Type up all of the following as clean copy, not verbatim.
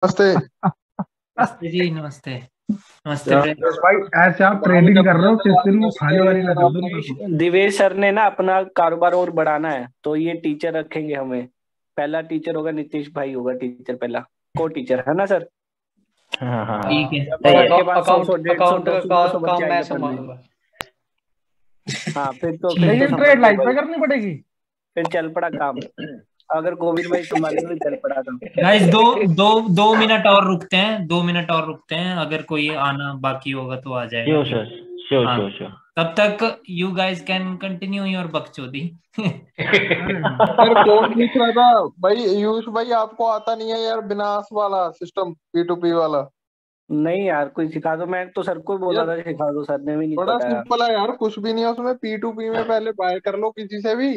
नमस्ते। नमस्ते जी, नमस्ते। नमस्ते क्या फ्रेंड। यस भाई, ऐसे आप भाई ट्रेडिंग जब कर रहे हो, जब किस बात दिन वो करते खाने हैं वाली एक ना बार कर आप दो मेरे दिवेश को। दिवेश सर ने ना अपना कारोबार और बढ़ाना है तो ये टीचर रखेंगे हमें। पहला टीचर होगा नीतीश भाई, होगा टीचर पहला। को टीचर है ना सर? हाँ हाँ हाँ, ठीक है, जब सही सर है। के पास सौ अकाउंट सौ डेढ़ सौ अकाउंट दो का सौ दो सौ काम बच्चे मैं आएंगे पढ़ने। संभालूंगा। हाँ फिर ठीक तो है। लेकिन समझ ट्रेड लो लाइफ भाई। में करनी पड़ेगी। फिर चल पड़ा काम। अगर गोविंद भाई संभालेंगे तो चल पड़ा काम। गाइस, दो दो 2 मिनट और रुकते हैं, 2 मिनट और रुकते हैं। अगर कोई आना बाकी होगा तो आ जाएगा, श्योर ठीक। श्योर श्योर हाँ, श्योर श्योर। तब तक you guys can continue your बकचोदी। अरे यार कौन पूछ रहा था? भाई यूश भाई आपको आता नहीं है यार बिनास वाला सिस्टम, P2P वाला? नहीं यार कोई सिखा दो, मैं तो सर को ही बोला यार था सिखा दो, सर ने भी नहीं बड़ा बताया। सिंपल है यार, कुछ भी नहीं है उसमें। P2P में पहले बाय कर लो किसी से भी।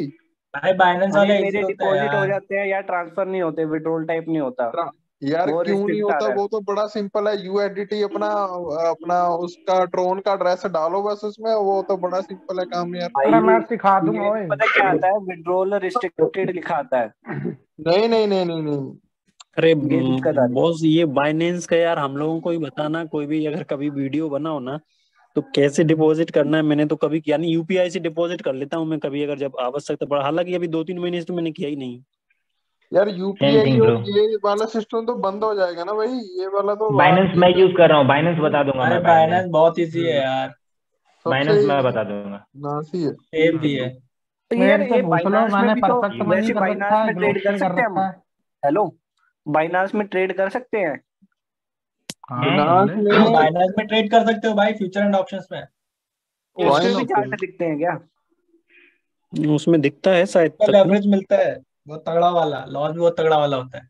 भाई बाइनेंस भाई वाला इजी मेरे होता है डिपॉजिट हो यार। जाते हैं यार, ट्रांसफर नहीं होते, विड्रॉल टाइप नहीं होता। यार वो क्यों नहीं रिस्ट्रिक्ट आ होता? रहा है। वो तो बड़ा सिंपल है। यूएसडीटी अपना अपना उसका ट्रोन का ड्रेस डालो बस उसमें, वो तो बड़ा सिंपल है काम यार। अरे भाई मैं सिखा दूंगा ये भाई। पता क्या आता है, विड्रॉल रिस्ट्रिक्टेड लिखा आता है। नहीं नहीं नहीं नहीं नहीं, अरे ये दिक्कत आ रही है। बॉस, ये बाइनेंस का यार हम लोगों को ही बताना। कोई भी अगर कभी वीडियो बनाओ ना तो कैसे डिपॉजिट करना है। मैंने तो कभी किया नहीं। यूपीआई से डिपॉजिट कर लेता हूँ मैं कभी अगर जब आवश्यकता पड़ा। हालांकि अभी 2-3 महीने से तो मैंने किया ही नहीं। यार सेम यूपीआई थिंग और ब्रो। ये वाला सिस्टम तो बंद हो जाएगा ना भाई, ये वाला तो बाइनेंस मैं आरटीजीएस। यूज कर रहा हूँ, बाइनेंस बता दूंगा भाई मैं। बाइनेंस बाइनेंस बहुत इजी है यार। सबसे बाइनेंस मैं बता दूंगा। नासी है। सेफ भी है। तो यार मेरे से ये पूछ लो, बाइनांस में मैंने भी तो, परफेक्ट मनी वैसे कर रखा बाइनांस है, में ट्रेड कर ग्लोबल कर सकते हैं हम? रखा है। हेलो, बाइनांस में ट्रेड कर सकते हैं? हाँ कर बिनास ले। हाँ, में बाइनेंस में ट्रेड कर सकते हो भाई, फ्यूचर एंड ऑप्शंस में। उसमें भी नॉट? चार्ट दिखते हैं क्या? उसमें दिखता है शायद का तक ना। लेवरेज मिलता है, बहुत तगड़ा वाला लॉस भी बहुत तगड़ा वाला होता है।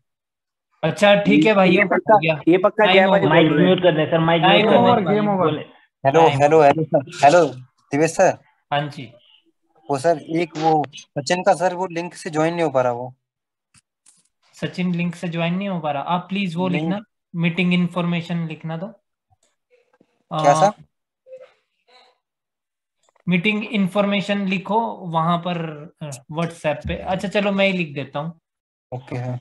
अच्छा ठीक है ये भाइयों, पक्का, हो गया। ये पक्का जय टाइम भाई ओवर, बोल माइक रहे हैं। म्यूट कर दें सर, माइक म्यूट टाइम कर गेम दें। ओवर ओवर, गेम भाई, ओवर। बोले। Hello time hello over. Hello sir, hello Divesh sir. हाँ जी। वो सर एक वो सचिन का सर वो लिंक से ज्वाइन नहीं हो पा रहा वो। सचिन लिंक से ज्वाइन नहीं हो पा रहा। आप प्लीज वो लिंक लिखना, मीटिंग इन्फॉर्मेशन लिखना दो। क्या सर? मीटिंग इन्फॉर्मेशन लिखो वहां पर, व्हाट्सएप पे। अच्छा चलो मैं ही लिख देता हूँ। ओके है।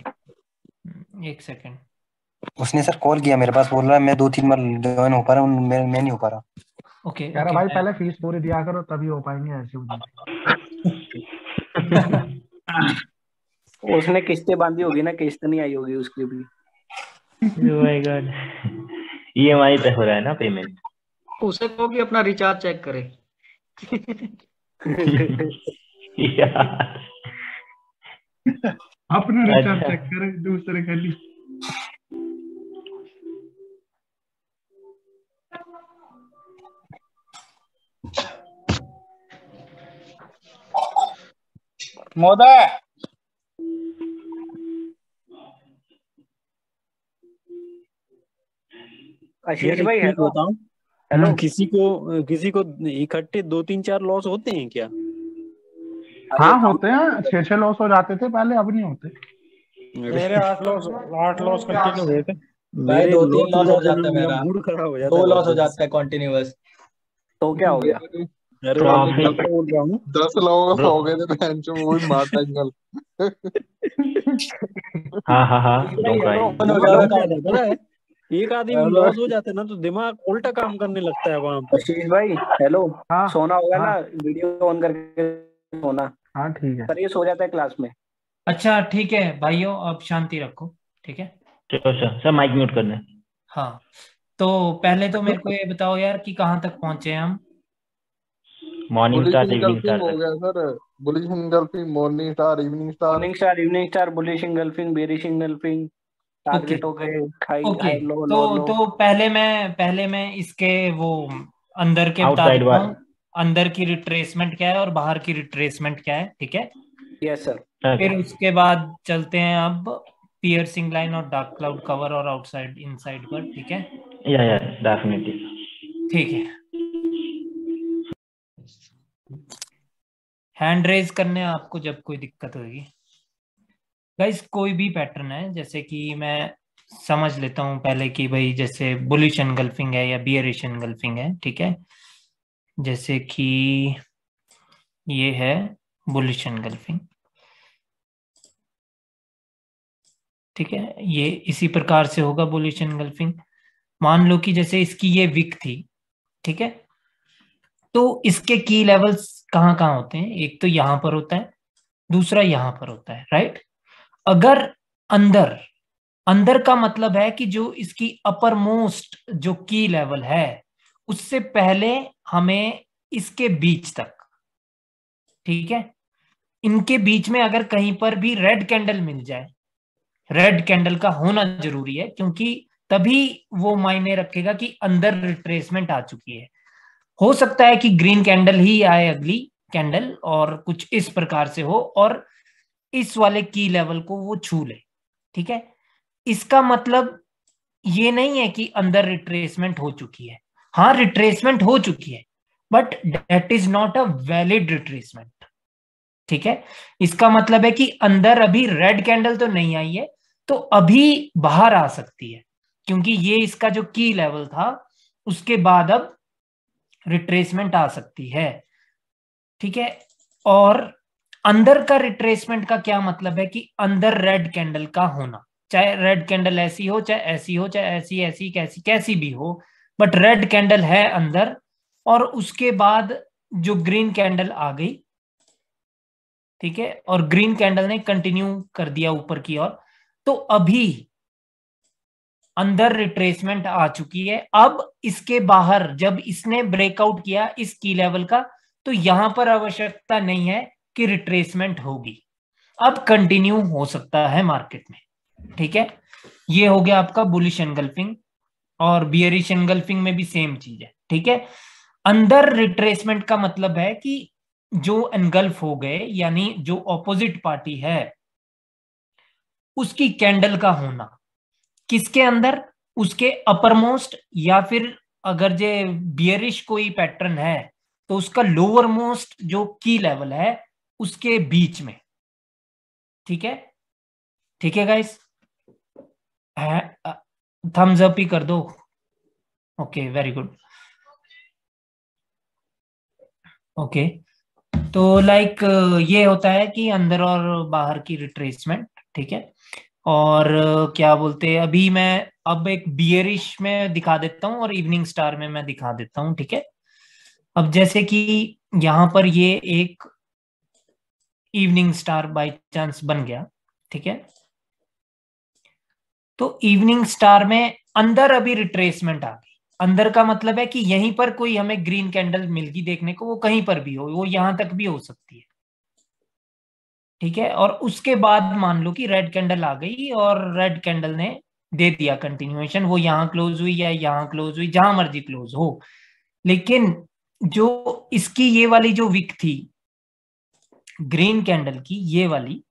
एक सेकेंड। उसने सर कॉल किया मेरे पास, बोल रहा है मैं 2-3 बार ज्वाइन हो पा रहा हूँ, मैं नहीं हो पा रहा। ओके कह रहा ओके भाई मैं पहले फीस पूरी दिया करो तभी हो पाएंगे ऐसे उधर। उसने किस्तें बांधी होगी ना, किस्त नहीं आई होगी उसकी भी। Oh my God. ईएमआई पे हो रहा है ना पेमेंट। उसे कहो कि अपना रिचार्ज चेक करे। यार। अपना रिचार्ज अच्छा। चेक करे दूसरे का नहीं। महोदय, आशीष यार एक भाई चीज हेलो। बताओ, हेलो। किसी को इकट्ठे 2-3-4 लॉस होते हैं क्या? अरे हाँ हम होते हैं, 6-6 लॉस हो जाते थे पहले, अब नहीं होते। मेरे 8 लॉस कंटिन्यू हुए थे। भाई मेरे दो तीन लॉस हो लॉस हो जाते ना, जाता है मेरा मेरा। मूड खराब हो जाता दो है बहुत लॉस हो जल्दी जाता से। है कॉन्टिन्यूअस। तो क्या हो गया? अरे अब मैं प्रॉफिट तो बोल रहा हूँ। 10 लोग ब्रो। सो गए थे बहन चो, वो भी मार एंगल। हाँ हाँ हाँ, भाई डोंट हेलो। वरी। हो दिमाग जाएगा हेलो। घूम जाता है पता है। एक आदमी हेलो लॉस हो जाता है ना तो दिमाग उल्टा काम करने लगता है वहां पे। आशीष भाई हेलो। हाँ सोना होगा हाँ ना, वीडियो ऑन करके सोना। हाँ ठीक है। सर ये सो जाता है क्लास में। अच्छा ठीक है भाइयों, अब शांति रखो, ठीक है। चलो सर, सर माइक म्यूट कर दें। हाँ, तो पहले तो मेरे को ये बताओ यार कि कहाँ तक पहुंचे हैं हम। मॉर्निंग बुलिश स्टार से इवनिंग इनगल्फिंग स्टार हो तक। गया sir. Bullish engulfing, morning star, evening star. Morning star, evening star, bullish engulfing, bearish engulfing. Okay target हो गए। High okay. हाई लो तो लो लो। तो पहले मैं इसके वो अंदर के बता आउटसाइड देता बार। हूँ। अंदर की रिट्रेसमेंट क्या है और बाहर की रिट्रेसमेंट क्या है, ठीक है। Yes sir. फिर ओके। उसके बाद चलते हैं अब पियर्सिंग लाइन और डार्क क्लाउड कवर और आउटसाइड इनसाइड पर, ठीक है। या डेफिनेटली। ठीक है, हैंड रेज करने आपको जब कोई दिक्कत होगी। गाइस कोई भी पैटर्न है, जैसे कि मैं समझ लेता हूँ पहले कि भाई जैसे बुलिश एनगल्फिंग है या बियरिश एनगल्फिंग है, ठीक है। जैसे कि ये है बुलिश एनगल्फिंग। ठीक है, ये इसी प्रकार से होगा बुलिश एनगल्फिंग। मान लो कि जैसे इसकी ये विक थी, ठीक है, तो इसके की लेवल्स कहाँ कहाँ होते हैं? एक तो यहां पर होता है, दूसरा यहां पर होता है, राइट। अगर अंदर, अंदर का मतलब है कि जो इसकी अपर मोस्ट जो की लेवल है उससे पहले हमें इसके बीच तक, ठीक है, इनके बीच में अगर कहीं पर भी रेड कैंडल मिल जाए, रेड कैंडल का होना जरूरी है क्योंकि तभी वो मायने रखेगा कि अंदर रिट्रेसमेंट आ चुकी है। हो सकता है कि ग्रीन कैंडल ही आए अगली कैंडल और कुछ इस प्रकार से हो और इस वाले की लेवल को वो छू ले, ठीक है। इसका मतलब ये नहीं है कि अंदर रिट्रेसमेंट हो चुकी है। हाँ, रिट्रेसमेंट हो चुकी है but that is not a valid retracement, ठीक है। इसका मतलब है कि अंदर अभी रेड कैंडल तो नहीं आई है, तो अभी बाहर आ सकती है क्योंकि ये इसका जो की लेवल था उसके बाद अब रिट्रेसमेंट आ सकती है, ठीक है। और अंदर का रिट्रेसमेंट का क्या मतलब है कि अंदर रेड कैंडल का होना, चाहे रेड कैंडल ऐसी हो, चाहे ऐसी हो, चाहे ऐसी ऐसी कैसी कैसी भी हो, बट रेड कैंडल है अंदर और उसके बाद जो ग्रीन कैंडल आ गई, ठीक है, और ग्रीन कैंडल ने कंटिन्यू कर दिया ऊपर की ओर, तो अभी अंदर रिट्रेसमेंट आ चुकी है। अब इसके बाहर जब इसने ब्रेकआउट किया इस की लेवल का, तो यहां पर आवश्यकता नहीं है कि रिट्रेसमेंट होगी, अब कंटिन्यू हो सकता है मार्केट में, ठीक है। ये हो गया आपका बुलिश एनगल्फिंग। और बियरिश एनगल्फिंग में भी सेम चीज है, ठीक है। अंदर रिट्रेसमेंट का मतलब है कि जो एनगल्फ हो गए यानी जो ऑपोजिट पार्टी है उसकी कैंडल का होना किसके अंदर, उसके अपर मोस्ट, या फिर अगर जे बियरिश कोई पैटर्न है तो उसका लोअर मोस्ट जो की लेवल है उसके बीच में, ठीक है। ठीक है गाइस, थम्स अप ही कर दो। Okay, very good. ओके, तो लाइक ये होता है कि अंदर और बाहर की रिट्रेसमेंट, ठीक है। और क्या बोलते हैं, अभी मैं अब एक बियरिश में दिखा देता हूँ और इवनिंग स्टार में मैं दिखा देता हूँ, ठीक है। अब जैसे कि यहां पर ये एक इवनिंग स्टार बाय चांस बन गया, ठीक है, तो इवनिंग स्टार में अंदर अभी रिट्रेसमेंट आ गई। अंदर का मतलब है कि यहीं पर कोई हमें ग्रीन कैंडल मिल गई देखने को, वो कहीं पर भी हो, वो यहां तक भी हो सकती है, ठीक है। और उसके बाद मान लो कि रेड कैंडल आ गई और रेड कैंडल ने दे दिया कंटिन्यूएशन, वो यहां क्लोज हुई या यहां क्लोज हुई, जहां मर्जी क्लोज हो, लेकिन जो इसकी ये वाली जो विक थी ग्रीन कैंडल की, ये वाली,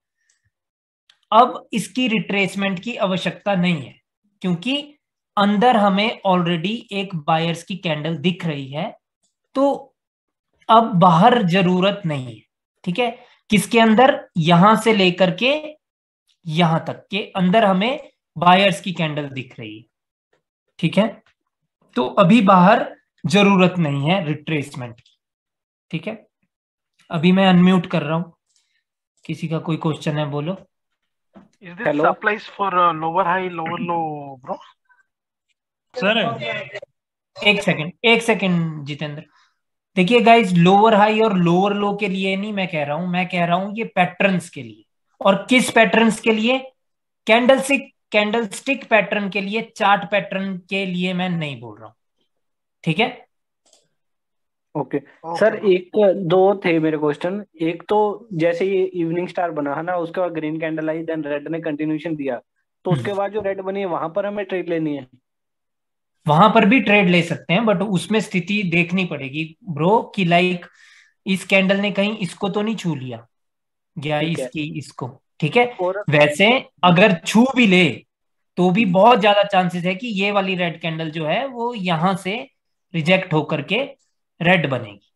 अब इसकी रिट्रेसमेंट की आवश्यकता नहीं है क्योंकि अंदर हमें ऑलरेडी एक बायर्स की कैंडल दिख रही है, तो अब बाहर जरूरत नहीं है, ठीक है। किसके अंदर, यहां से लेकर के यहां तक के अंदर हमें बायर्स की कैंडल दिख रही है, ठीक है। तो अभी बाहर जरूरत नहीं है रिट्रेसमेंट की, ठीक है। अभी मैं अनम्यूट कर रहा हूं, किसी का कोई क्वेश्चन है बोलो। Is this applies for lower high, lower low, bro? Sir एक सेकंड जितेंद्र, देखिए गाइस, लोअर हाई और लोअर लो के लिए नहीं मैं कह रहा हूं, मैं कह रहा हूं ये पैटर्न्स के लिए। और किस पैटर्न्स के लिए? कैंडलस्टिक पैटर्न के लिए, चार्ट पैटर्न के लिए मैं नहीं बोल रहा हूं, ठीक है। ओके सर, एक दो थे मेरे क्वेश्चन। एक तो जैसे ये इवनिंग स्टार बना है ना, उसके बाद ग्रीन कैंडल आई, देन रेड ने कंटिन्यूएशन दिया, तो उसके बाद जो रेड बनी है वहां पर हमें ट्रेड लेनी है? वहां पर भी ट्रेड ले सकते हैं बट उसमें स्थिति देखनी पड़ेगी ब्रो कि लाइक इस कैंडल ने कहीं इसको तो नहीं छू लिया या ठीक है। इसकी इसको, ठीक है। और वैसे अगर छू भी ले तो भी बहुत ज्यादा चांसेस है कि ये वाली रेड कैंडल जो है वो यहां से रिजेक्ट होकर के रेड बनेगी,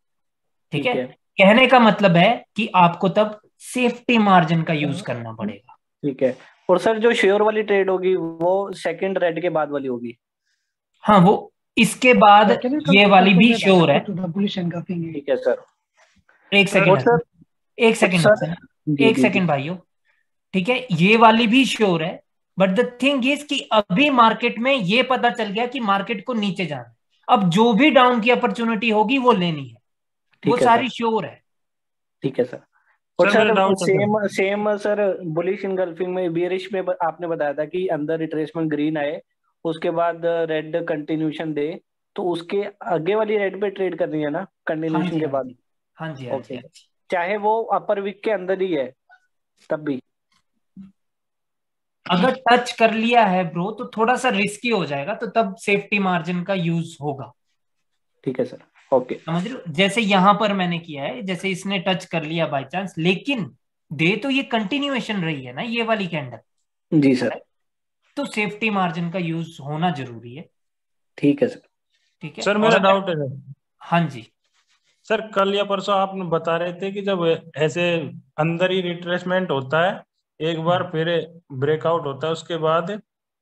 ठीक है। कहने का मतलब है कि आपको तब सेफ्टी मार्जिन का यूज करना पड़ेगा, ठीक है। और सर जो श्योर वाली ट्रेड होगी वो सेकंड रेड के बाद वाली होगी? हाँ, वो इसके बाद ये वाली भी श्योर है। ठीक है सर। एक सेकंड भाइयों, ठीक है, ये वाली भी श्योर है बट द थिंग इज कि अभी मार्केट में ये पता चल गया कि मार्केट को नीचे जाना है, अब जो भी डाउन की अपॉर्चुनिटी होगी वो लेनी है, वो सारी श्योर है। ठीक है सर। और सर, मेरा सर डाउट है sir. Same sir bullish engulfing में बियरिश में आपने बताया था कि अंदर रिट्रेसमेंट ग्रीन आए, उसके बाद रेड कंटिन्यूशन दे, तो उसके आगे वाली रेड पे ट्रेड करनी है ना हाँ कंटिन्यूशन जी के हाँ बाद? जी हाँ जी हाँ जी ओके, हाँ जी। चाहे वो अपर वीक के अंदर ही है तब भी? अगर टच कर लिया है ब्रो तो थोड़ा सा रिस्की हो जाएगा, तो तब सेफ्टी मार्जिन का यूज होगा। ठीक है सर, ओके। समझ रहे हो, जैसे यहां पर मैंने किया है, जैसे इसने टच कर लिया बाय चांस, लेकिन दे तो ये कंटिन्यूएशन रही है ना ये वाली कैंडल, जी सर। तो सेफ्टी मार्जिन का यूज होना जरूरी है। ठीक है सर। ठीक है। सर, और मेरा अगर, डाउट है सर। हाँ जी, सर, कल या परसों आप बता रहे थे कि जब ऐसे अंदर ही रिट्रेसमेंट होता है एक बार, फिर ब्रेकआउट होता है, उसके बाद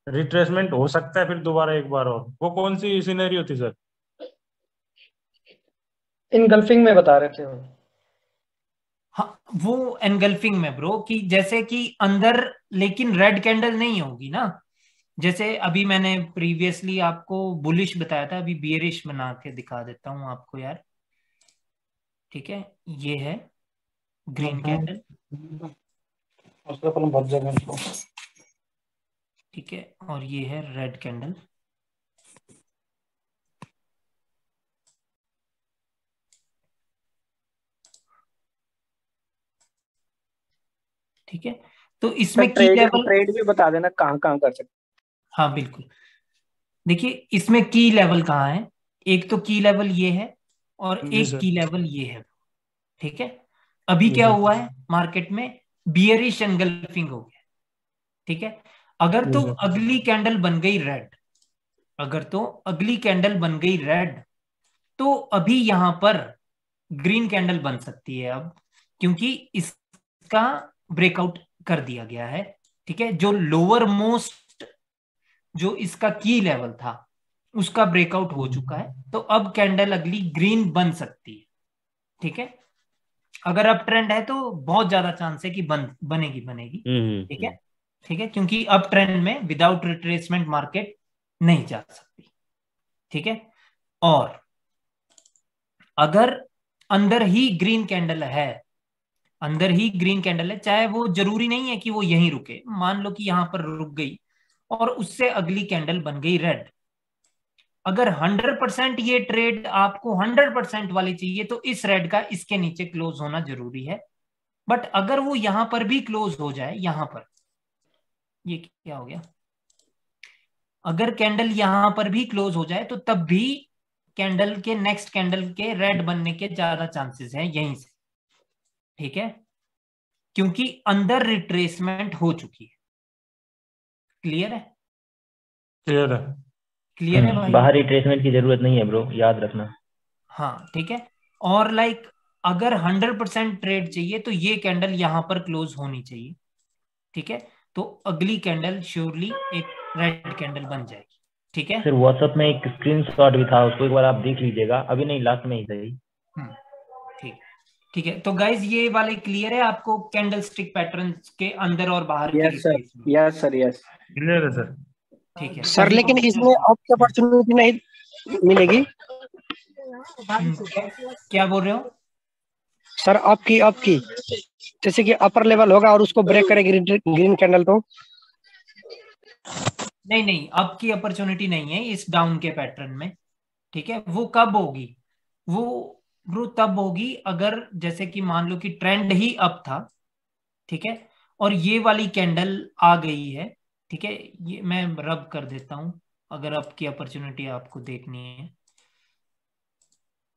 रिट्रेसमेंट हो सकता है फिर दोबारा एक बार और, वो कौन सी सिनेरियो थी सर? इनगल्फिंग में बता रहे थे वो। हाँ वो एनगल्फिंग में ब्रो, कि जैसे कि अंदर लेकिन रेड कैंडल नहीं होगी ना, जैसे अभी मैंने प्रीवियसली आपको बुलिश बताया था, अभी बियरिश बना के दिखा देता हूं आपको यार। ठीक है, ये है ग्रीन कैंडल, ठीक है, और ये है रेड कैंडल। ठीक है, तो इसमें की लेवल, ट्रेड भी बता देना कहाँ कहाँ कर सकते? हाँ बिल्कुल, देखिए इसमें की लेवल कहाँ है, एक तो की लेवल ये है और जी एक सर। की लेवल ये है। ठीक है, अभी जी क्या सर। हुआ है मार्केट में, बियरिश एंगल्फिंग हो गया। ठीक है, अगर जी तो सर। अगली कैंडल बन गई रेड, अगर तो अगली कैंडल बन गई रेड, तो अभी यहां पर ग्रीन कैंडल बन सकती है अब, क्योंकि इसका ब्रेकआउट कर दिया गया है। ठीक है, जो लोअर मोस्ट जो इसका की लेवल था उसका ब्रेकआउट हो चुका है, तो अब कैंडल अगली ग्रीन बन सकती है। ठीक है, अगर अप ट्रेंड है तो बहुत ज्यादा चांस है कि बनेगी बनेगी। ठीक है, ठीक है, क्योंकि अप ट्रेंड में विदाउट रिट्रेसमेंट मार्केट नहीं जा सकती। ठीक है, और अगर अंदर ही ग्रीन कैंडल है, अंदर ही ग्रीन कैंडल है, चाहे वो जरूरी नहीं है कि वो यहीं रुके, मान लो कि यहां पर रुक गई और उससे अगली कैंडल बन गई रेड, अगर 100% ये ट्रेड आपको 100% वाली चाहिए तो इस रेड का इसके नीचे क्लोज होना जरूरी है। बट अगर वो यहां पर भी क्लोज हो जाए, यहां पर ये क्या हो गया, अगर कैंडल यहां पर भी क्लोज हो जाए तो तब भी कैंडल के नेक्स्ट कैंडल के रेड बनने के ज्यादा चांसेस हैं यहीं से। ठीक है, क्योंकि अंदर रिट्रेसमेंट हो चुकी है। क्लियर है? क्लियर है। क्लियर है भाई? बाहर रिट्रेसमेंट की जरूरत नहीं है ब्रो, याद रखना। हाँ ठीक है, और लाइक अगर 100% ट्रेड चाहिए तो ये कैंडल यहां पर क्लोज होनी चाहिए। ठीक है, तो अगली कैंडल श्योरली एक रेड कैंडल बन जाएगी। ठीक है, सर व्हाट्सएप में एक स्क्रीनशॉट भी था, उसको एक बार आप देख लीजिएगा, अभी नहीं लास्ट में ही सही। ठीक ठीक है, तो गाइज ये वाले क्लियर है आपको कैंडल स्टिक पैटर्न के अंदर और बाहर की yes sir, replacement? Yes sir, yes. Clear है सर। ठीक है सर, लेकिन इसमें आपकी अपॉर्चुनिटी नहीं मिलेगी क्या बोल रहे हो सर? आपकी जैसे कि अपर लेवल होगा और उसको ब्रेक करेगी ग्रीन कैंडल तो? नहीं नहीं, अब की अपॉर्चुनिटी नहीं है इस डाउन के पैटर्न में। ठीक है, वो कब होगी, वो ब्रो तब होगी अगर जैसे कि मान लो कि ट्रेंड ही अप था, ठीक है, और ये वाली कैंडल आ गई है। ठीक है, ये मैं रब कर देता हूं, अगर अप की अपॉर्चुनिटी आपको देखनी है।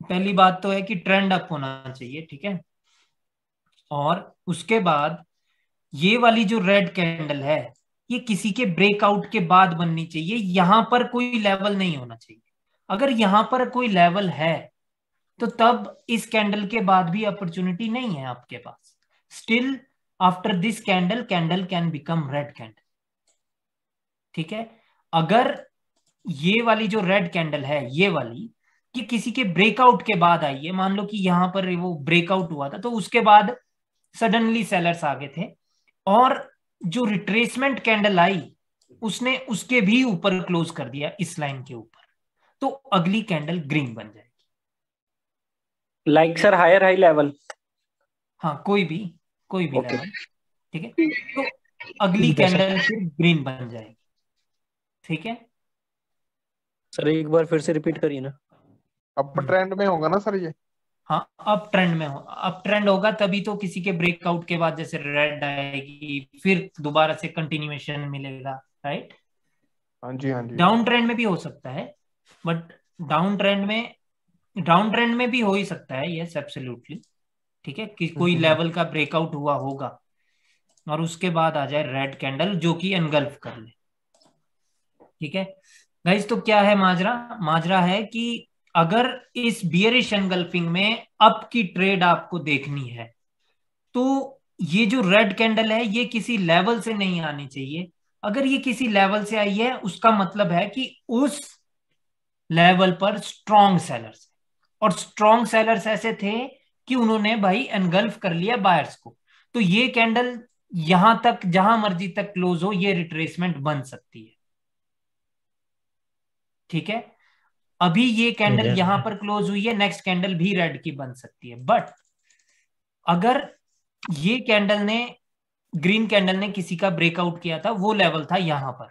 पहली बात तो है कि ट्रेंड अप होना चाहिए। ठीक है, और उसके बाद ये वाली जो रेड कैंडल है ये किसी के ब्रेकआउट के बाद बननी चाहिए, यहां पर कोई लेवल नहीं होना चाहिए। अगर यहां पर कोई लेवल है तो तब इस कैंडल के बाद भी अपॉर्चुनिटी नहीं है आपके पास। Still after this candle, candle can become red candle. ठीक है, अगर ये वाली जो रेड कैंडल है ये वाली, कि किसी के ब्रेकआउट के बाद आई है, मान लो कि यहां पर वो ब्रेकआउट हुआ था तो उसके बाद सडनली सेलर्स आ गए थे, और जो रिट्रेसमेंट कैंडल आई उसने उसके भी ऊपर क्लोज कर दिया इस लाइन के ऊपर, तो अगली कैंडल ग्रीन बन जाएगी। Like sir higher high level, हाँ कोई भी ओके लेवल, ठीक है। तो अगली कैंडल फिर ग्रीन बन जाएगी, ठीक है। सर एक बार फिर से रिपीट करिए ना। अपर ट्रेंड में होगा ना सर ये? हाँ अप ट्रेंड में हो, अप ट्रेंड होगा तभी तो किसी के ब्रेकआउट के बाद जैसे रेड आएगी फिर दोबारा से कंटिन्यूएशन मिलेगा, राइट। हाँ जी हाँ जी। डाउन ट्रेंड में भी हो सकता है, बट डाउन ट्रेंड में भी हो ही सकता है, यस एब्सोल्युटली, ठीक है, कि कोई लेवल का ब्रेकआउट हुआ होगा और उसके बाद आ जाए रेड कैंडल जो कि एनगल्फ कर ले, ठीक है गाइस। तो क्या है माजरा है कि अगर इस बियरिश एनगल्फिंग में अप की ट्रेड आपको देखनी है तो ये जो रेड कैंडल है ये किसी लेवल से नहीं आनी चाहिए। अगर ये किसी लेवल से आई है उसका मतलब है कि उस लेवल पर स्ट्रॉन्ग सेलर्स, और स्ट्रॉन्ग सेलर्स ऐसे थे कि उन्होंने भाई एनगल्फ कर लिया बायर्स को। तो ये कैंडल यहां तक जहां मर्जी तक क्लोज हो ये रिट्रेसमेंट बन सकती है, ठीक है। अभी ये कैंडल यहां पर क्लोज हुई है, नेक्स्ट कैंडल भी रेड की बन सकती है, बट अगर ये कैंडल ने, ग्रीन कैंडल ने किसी का ब्रेकआउट किया था, वो लेवल था यहां पर,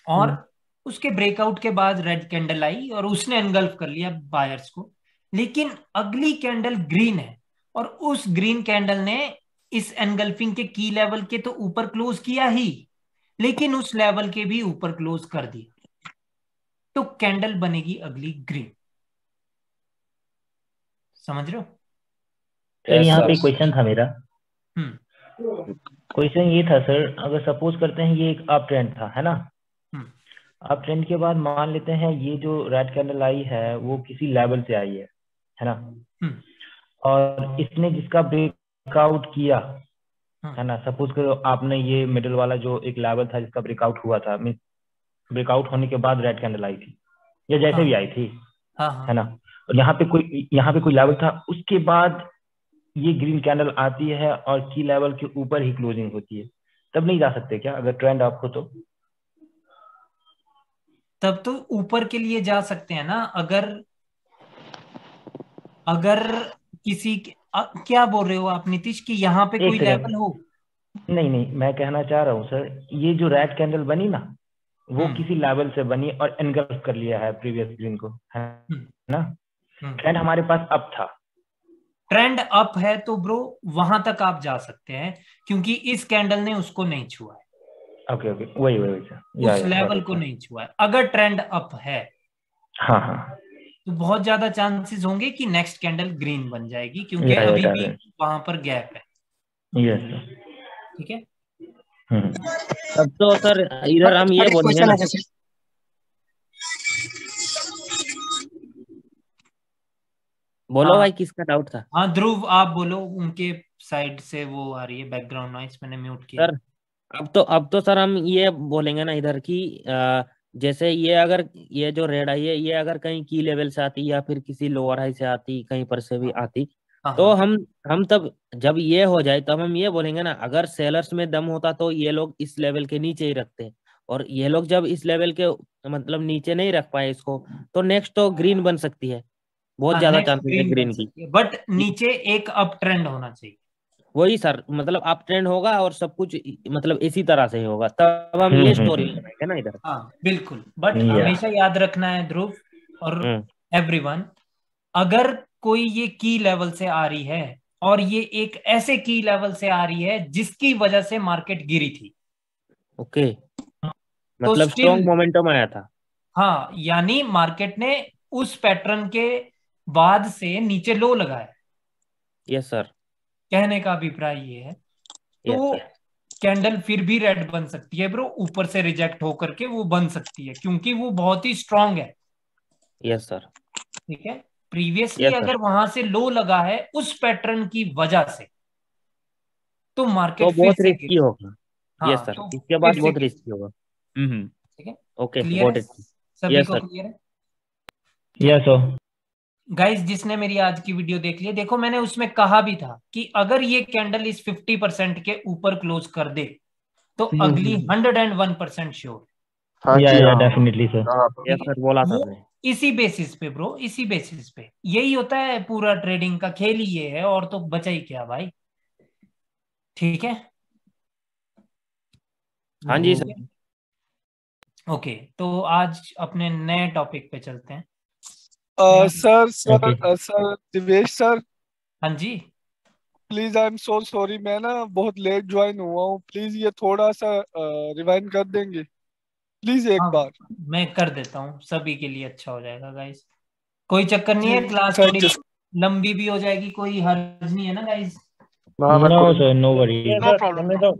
और उसके ब्रेकआउट के बाद रेड कैंडल आई और उसने एनगल्फ कर लिया बायर्स को, लेकिन अगली कैंडल ग्रीन है और उस ग्रीन कैंडल ने इस एनगल्फिंग के की लेवल के तो ऊपर क्लोज किया ही, लेकिन उस लेवल के भी ऊपर क्लोज कर दिया, तो कैंडल बनेगी अगली ग्रीन। समझ रहे हो? सर यहाँ पे क्वेश्चन था मेरा। हम्म क्वेश्चन ये था सर, अगर सपोज करते हैं ये एक अप ट्रेंड था, है ना। अप ट्रेंड के बाद मान लेते हैं ये जो रेड कैंडल आई है वो किसी लेवल से आई है ना। और इसने जिसका ब्रेकआउट किया, है ना, सपोज करो आपने ये मिडिल वाला जो एक लेवल था जिसका ब्रेकआउट हुआ था, मीन ब्रेकआउट होने के बाद रेड कैंडल आई थी या जैसे भी आई थी, है ना, और यहाँ पे कोई लेवल था, उसके बाद ये ग्रीन कैंडल आती है और की लेवल के ऊपर ही क्लोजिंग होती है, तब नहीं जा सकते क्या अगर ट्रेंड आप हो तो? तब तो ऊपर के लिए जा सकते हैं ना। अगर किसी क्या बोल रहे हो आप नीतीश कि यहाँ पे कोई लेवल हो? नहीं, मैं कहना चाह रहा हूँ सर, ये जो रेड कैंडल बनी ना वो किसी लेवल से बनी और एनगल्फ कर लिया है प्रीवियस ग्रीन को, है ना। ट्रेंड हमारे पास अप था, ट्रेंड अप है तो ब्रो वहां तक आप जा सकते हैं क्योंकि इस कैंडल ने उसको नहीं छुआ है। ओके वही उस लेवल को नहीं छुआ है। अगर ट्रेंड अप है हाँ तो बहुत ज्यादा चांसेस होंगे कि नेक्स्ट कैंडल ग्रीन बन जाएगी क्योंकि अभी भी वहां पर गैप है। ठीक है। अब तो सर इधर हम ये बोलेंगे ना, बोलो भाई किसका डाउट था? हाँ ध्रुव आप बोलो, उनके साइड से वो आ रही है बैकग्राउंड नॉइस, मैंने म्यूट किया। सर अब तो सर हम ये बोलेंगे ना इधर की जैसे ये अगर ये जो रेड आई है ये अगर कहीं की लेवल से आती या फिर किसी लोअर हाई से आती, कहीं पर से भी आती, तो हम तब जब ये हो जाए तब हम ये बोलेंगे ना, अगर सेलर्स में दम होता तो ये लोग इस लेवल के नीचे ही रखते, और ये लोग जब इस लेवल के मतलब नीचे नहीं रख पाए इसको, तो नेक्स्ट तो ग्रीन बन सकती है, बहुत ज्यादा चांसेस है ग्रीन की, बट नीचे एक अप ट्रेंड होना चाहिए। वही सर, मतलब अप ट्रेंड होगा और सब कुछ मतलब इसी तरह से ही होगा, तब हम ये स्टोरी बनाएंगे ना इधर। हाँ बिल्कुल, बट हमेशा याद रखना है ध्रुव और एवरीवन, अगर कोई ये की लेवल से आ रही है और ये एक ऐसे की लेवल से आ रही है जिसकी वजह से मार्केट गिरी थी, ओके, मतलब स्ट्रॉन्ग मोमेंटम आया था। हाँ, यानी मार्केट ने उस पैटर्न के बाद से नीचे लो लगाया। यस सर, कहने का अभिप्राय ये है। तो कैंडल फिर भी रेड बन सकती है ब्रो, ऊपर से रिजेक्ट होकर के वो बन सकती है क्योंकि वो बहुत ही स्ट्रांग है। यस सर, ठीक है। प्रीवियसली अगर वहां से लो लगा है उस पैटर्न की वजह से तो मार्केट तो बहुत रिस्की होगा। यस सर, इसके बाद बहुत रिस्की होगा। ठीक है, ओके, क्लियर है सभी को? क्लियर है? Yes sir. गाइस जिसने मेरी आज की वीडियो देख ली, देखो मैंने उसमें कहा भी था कि अगर ये कैंडल इस 50% के ऊपर क्लोज कर दे तो अगली 101% श्योर। हाँ जी, या हाँ डेफिनेटली सर। हाँ यस सर, बोला था आपने। इसी बेसिस पे ब्रो, इसी बेसिस पे यही होता है, पूरा ट्रेडिंग का खेल ही ये है, और तो बचा ही क्या भाई। ठीक है, हाँ जी सर। ओके, तो आज अपने नए टॉपिक पे चलते हैं। Sir okay. Sir Divesh sir, हाँ जी, please I am so sorry, मैं ना बहुत लेट ज्वाइन हुआ हूँ, प्लीज ये थोड़ा सा रिवाइंड कर देंगे प्लीज एक हाँ बार। मैं कर देता हूँ, सभी के लिए अच्छा हो जाएगा गाइस। कोई चक्कर नहीं जी है, क्लास थैंक थोड़ी यू। लंबी भी हो जाएगी, कोई हर्ज नहीं है ना guys. No sir, no worry. No problem.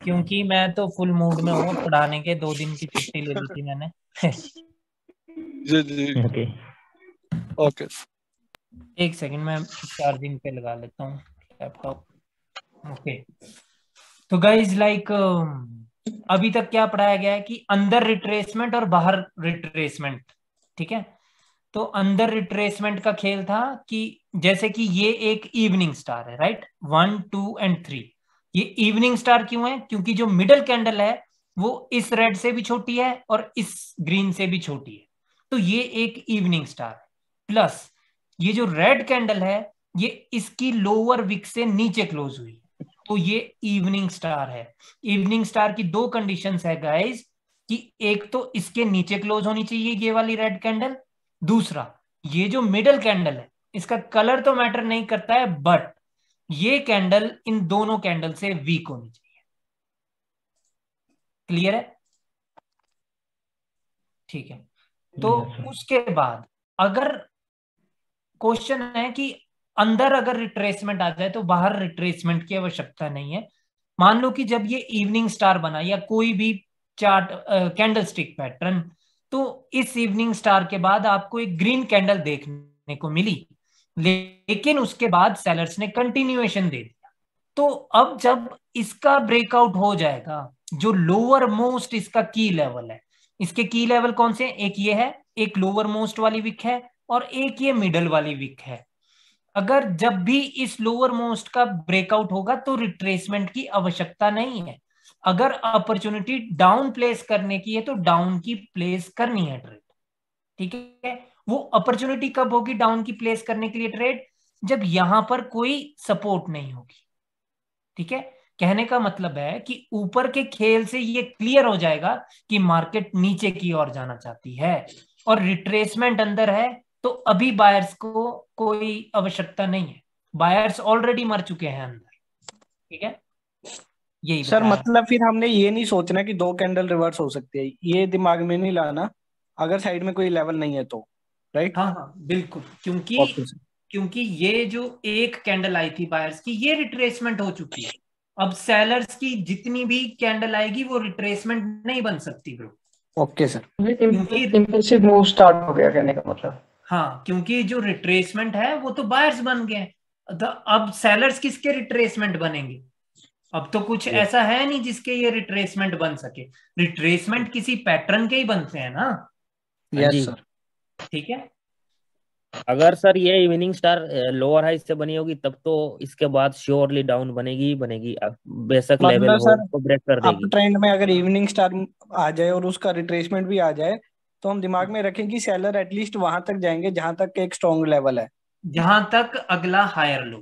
क्योंकि मैं तो फुल मूड में हूँ, पढ़ाने के 2 दिन की छुट्टी ले ली थी मैंने। जी जी ओके। ओके। एक सेकंड, मैं चार्जिंग पे लगा लेता हूँ लैपटॉप। ओके, तो गाइज लाइक अभी तक क्या पढ़ाया गया है कि अंदर रिट्रेसमेंट और बाहर रिट्रेसमेंट। ठीक है, तो अंदर रिट्रेसमेंट का खेल था कि जैसे कि ये एक इवनिंग स्टार है, राइट, 1 2 एंड 3। ये इवनिंग स्टार क्यों है? क्योंकि जो मिडल कैंडल है वो इस रेड से भी छोटी है और इस ग्रीन से भी छोटी है, तो ये एक इवनिंग स्टार है। प्लस ये जो रेड कैंडल है ये इसकी लोअर विक से नीचे क्लोज हुई, तो ये इवनिंग स्टार है। इवनिंग स्टार की 2 कंडीशंस है गाइस, कि एक तो इसके नीचे क्लोज होनी चाहिए ये वाली रेड कैंडल, दूसरा ये जो मिडल कैंडल है इसका कलर तो मैटर नहीं करता है, बट ये कैंडल इन दोनों कैंडल से वीक होनी चाहिए। क्लियर है? ठीक है, तो उसके बाद अगर क्वेश्चन है कि अंदर अगर रिट्रेसमेंट आ जाए तो बाहर रिट्रेसमेंट की आवश्यकता नहीं है। मान लो कि जब ये इवनिंग स्टार बना या कोई भी चार्ट कैंडल स्टिक पैटर्न, तो इस इवनिंग स्टार के बाद आपको एक ग्रीन कैंडल देखने को मिली, लेकिन उसके बाद सेलर्स ने कंटिन्यूएशन दे दिया। तो अब जब इसका ब्रेकआउट हो जाएगा, जो लोअर मोस्ट इसका की लेवल है, इसके की लेवल कौन से? एक ये है, एक लोअर मोस्ट वाली विक है, और एक ये मिडल वाली विक है। अगर जब भी इस लोअर मोस्ट का ब्रेकआउट होगा तो रिट्रेसमेंट की आवश्यकता नहीं है। अगर अपॉर्चुनिटी डाउन प्लेस करने की है तो डाउन की प्लेस करनी है ट्रेड। ठीक है, वो अपॉर्चुनिटी कब होगी डाउन की प्लेस करने के लिए ट्रेड? जब यहां पर कोई सपोर्ट नहीं होगी। ठीक है, कहने का मतलब है कि ऊपर के खेल से ये क्लियर हो जाएगा कि मार्केट नीचे की ओर जाना चाहती है और रिट्रेसमेंट अंदर है, तो अभी बायर्स को कोई आवश्यकता नहीं है, बायर्स ऑलरेडी मर चुके हैं अंदर। ठीक है, यही सर बताया। मतलब फिर हमने ये नहीं सोचना कि 2 कैंडल रिवर्स हो सकती है, ये दिमाग में नहीं लाना अगर साइड में कोई लेवल नहीं है तो, राइट? हाँ हाँ बिल्कुल, क्योंकि ओके सर। क्योंकि ये जो एक कैंडल आई थी बायर्स की, ये रिट्रेसमेंट हो चुकी है। अब सेलर्स की जितनी भी कैंडल आएगी वो रिट्रेसमेंट नहीं बन सकती ब्रो। ओके सर, क्योंकि इम्पल्सिव मूव स्टार्ट हो गया कहने का मतलब। हाँ, क्योंकि जो रिट्रेसमेंट है वो तो बायर्स बन गए, तो अब सेलर्स किसके रिट्रेसमेंट बनेंगे? अब तो कुछ ऐसा है नहीं जिसके ये रिट्रेसमेंट बन सके। रिट्रेसमेंट किसी पैटर्न के ही बनते हैं ना। Yes sir. ठीक है, अगर सर ये इवनिंग स्टार लोअर हाई से बनी होगी तब तो इसके बाद श्योरली डाउन बनेगी ही बनेगी, बेशक लेवल मतलब हो सर तो ब्रेक कर अप देगी। ट्रेंड में अगर इवनिंग स्टार आ जाए और उसका रिट्रेसमेंट भी आ जाए तो हम दिमाग में रखें कि सेलर एटलीस्ट वहां तक जाएंगे जहां तक एक स्ट्रॉन्ग लेवल है, जहां तक अगला higher low,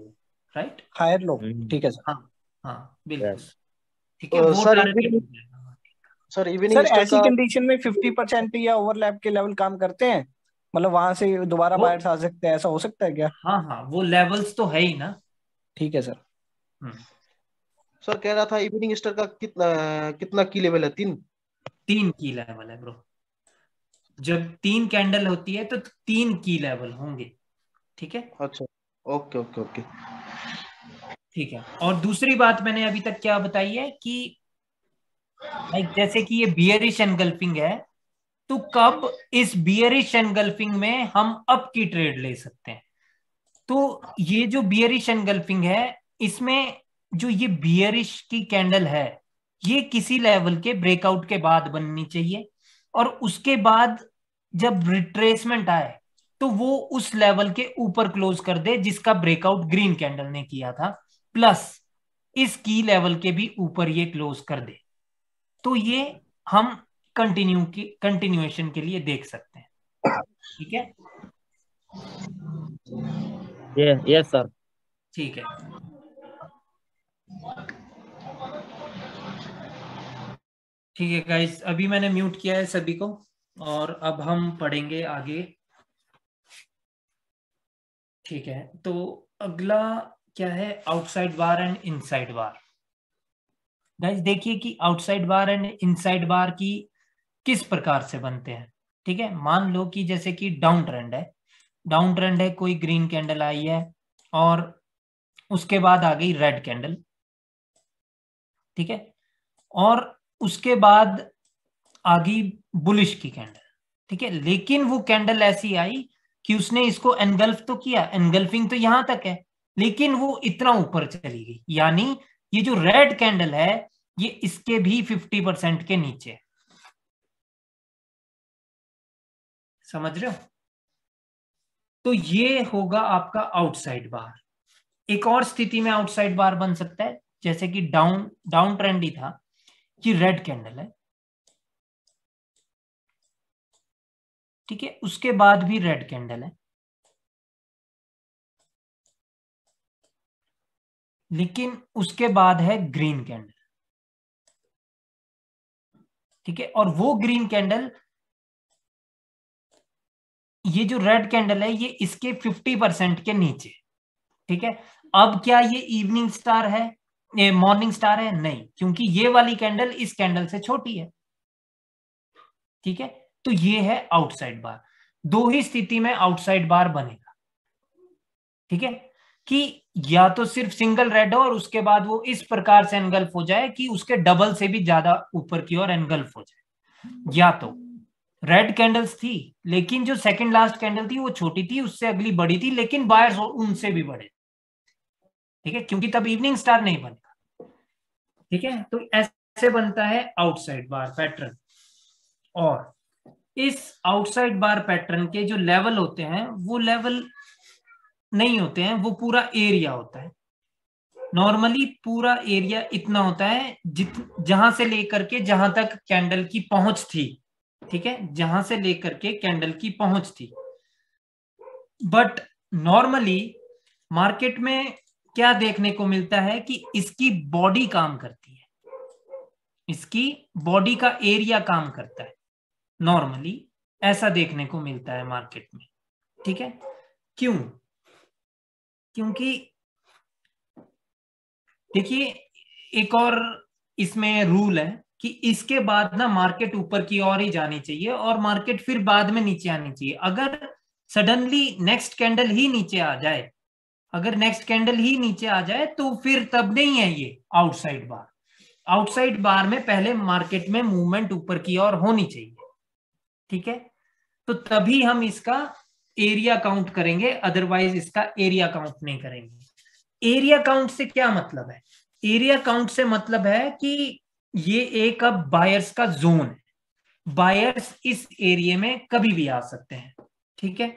right, higher low. ठीक है सर। हाँ हाँ बिल्कुल। यस ठीक है, वो सर टारगेट इवनिंग हो जाएगा। सर इवनिंग सर स्टार ऐसी का कंडीशन में 50% या ओवरलैप के लेवल काम करते हैं, मतलब वहां से दोबारा वो बायर्स आ सकते हैं, ऐसा हो सकता है क्या? हाँ हाँ, वो लेवल्स तो है ही ना। ठीक है सर। सर कह रहा था इवनिंग स्टार का कितना कितना की लेवल है? 3 की लेवल है ब्रो। जब 3 कैंडल होती है तो 3 की लेवल होंगे। ठीक है, अच्छा, ओके ओके ओके। ठीक है, और दूसरी बात मैंने अभी तक क्या बताई है कि लाइक जैसे कि ये बियरिश एनगल्फिंग है, तो कब इस बियरिश एनगल्फिंग में हम अप की ट्रेड ले सकते हैं? तो ये जो बियरिश एनगल्फिंग है, इसमें जो ये बियरिश की कैंडल है ये किसी लेवल के ब्रेकआउट के बाद बननी चाहिए, और उसके बाद जब रिट्रेसमेंट आए तो वो उस लेवल के ऊपर क्लोज कर दे जिसका ब्रेकआउट ग्रीन कैंडल ने किया था, प्लस इस की लेवल के भी ऊपर ये क्लोज कर दे। तो ये हम कंटिन्यूएशन के लिए देख सकते हैं। ठीक है, यस सर। ठीक है, ठीक है गाइस, अभी मैंने म्यूट किया है सभी को और अब हम पढ़ेंगे आगे। ठीक है, तो अगला क्या है, outside bar and inside bar. Guys देखिए कि आउटसाइड बार एंड इनसाइड बार की किस प्रकार से बनते हैं। ठीक है, मान लो कि जैसे कि डाउन ट्रेंड है, डाउन ट्रेंड है, कोई ग्रीन कैंडल आई है और उसके बाद आ गई रेड कैंडल। ठीक है, और उसके बाद आ गई बुलिश की कैंडल। ठीक है, लेकिन वो कैंडल ऐसी आई कि उसने इसको एनगल्फ तो किया, एनगल्फिंग तो यहां तक है, लेकिन वो इतना ऊपर चली गई, यानी ये जो रेड कैंडल है ये इसके भी 50% के नीचे। समझ रहे हो? तो ये होगा आपका आउटसाइड बार। एक और स्थिति में आउटसाइड बार बन सकता है, जैसे कि डाउन ट्रेंड ही था कि रेड कैंडल है, ठीक है, उसके बाद भी रेड कैंडल है, लेकिन उसके बाद है ग्रीन कैंडल। ठीक है, और वो ग्रीन कैंडल, ये जो रेड कैंडल है ये इसके 50% के नीचे। ठीक है, अब क्या ये इवनिंग स्टार है, ये मॉर्निंग स्टार है? नहीं, क्योंकि ये वाली कैंडल इस कैंडल से छोटी है। ठीक है, तो ये है आउटसाइड बार। दो ही स्थिति में आउटसाइड बार बनेगा। ठीक है, कि या तो सिर्फ सिंगल रेड हो और उसके बाद वो इस प्रकार से एनगल्फ हो जाए कि उसके डबल से भी ज्यादा ऊपर की ओर एनगल्फ हो जाए, या तो रेड कैंडल्स थी लेकिन जो सेकंड लास्ट कैंडल थी वो छोटी थी, उससे अगली बड़ी थी, लेकिन बायर्स उनसे भी बड़े। ठीक है, क्योंकि तब इवनिंग स्टार नहीं बनेगा। ठीक है, तो ऐसे बनता है आउटसाइड बार पैटर्न। और इस आउटसाइड बार पैटर्न के जो लेवल होते हैं वो लेवल नहीं होते हैं, वो पूरा एरिया होता है। नॉर्मली पूरा एरिया इतना होता है जहां से लेकर के जहां तक कैंडल की पहुंच थी। ठीक है, जहां से लेकर के कैंडल की पहुंच थी। बट नॉर्मली मार्केट में क्या देखने को मिलता है कि इसकी बॉडी काम करती है, इसकी बॉडी का एरिया काम करता है। नॉर्मली ऐसा देखने को मिलता है मार्केट में। ठीक है, क्यों? क्योंकि देखिए एक और इसमें रूल है कि इसके बाद ना मार्केट ऊपर की ओर ही जानी चाहिए और मार्केट फिर बाद में नीचे आनी चाहिए। अगर सडनली नेक्स्ट कैंडल ही नीचे आ जाए, अगर नेक्स्ट कैंडल ही नीचे आ जाए तो फिर तब नहीं है ये आउटसाइड बार। आउटसाइड बार में पहले मार्केट में मूवमेंट ऊपर की ओर होनी चाहिए। ठीक है, तो तभी हम इसका एरिया काउंट करेंगे, अदरवाइज इसका एरिया काउंट नहीं करेंगे। एरिया काउंट से क्या मतलब है? एरिया काउंट से मतलब है कि ये एक अब बायर्स का जोन है, बायर्स इस एरिया में कभी भी आ सकते हैं। ठीक है,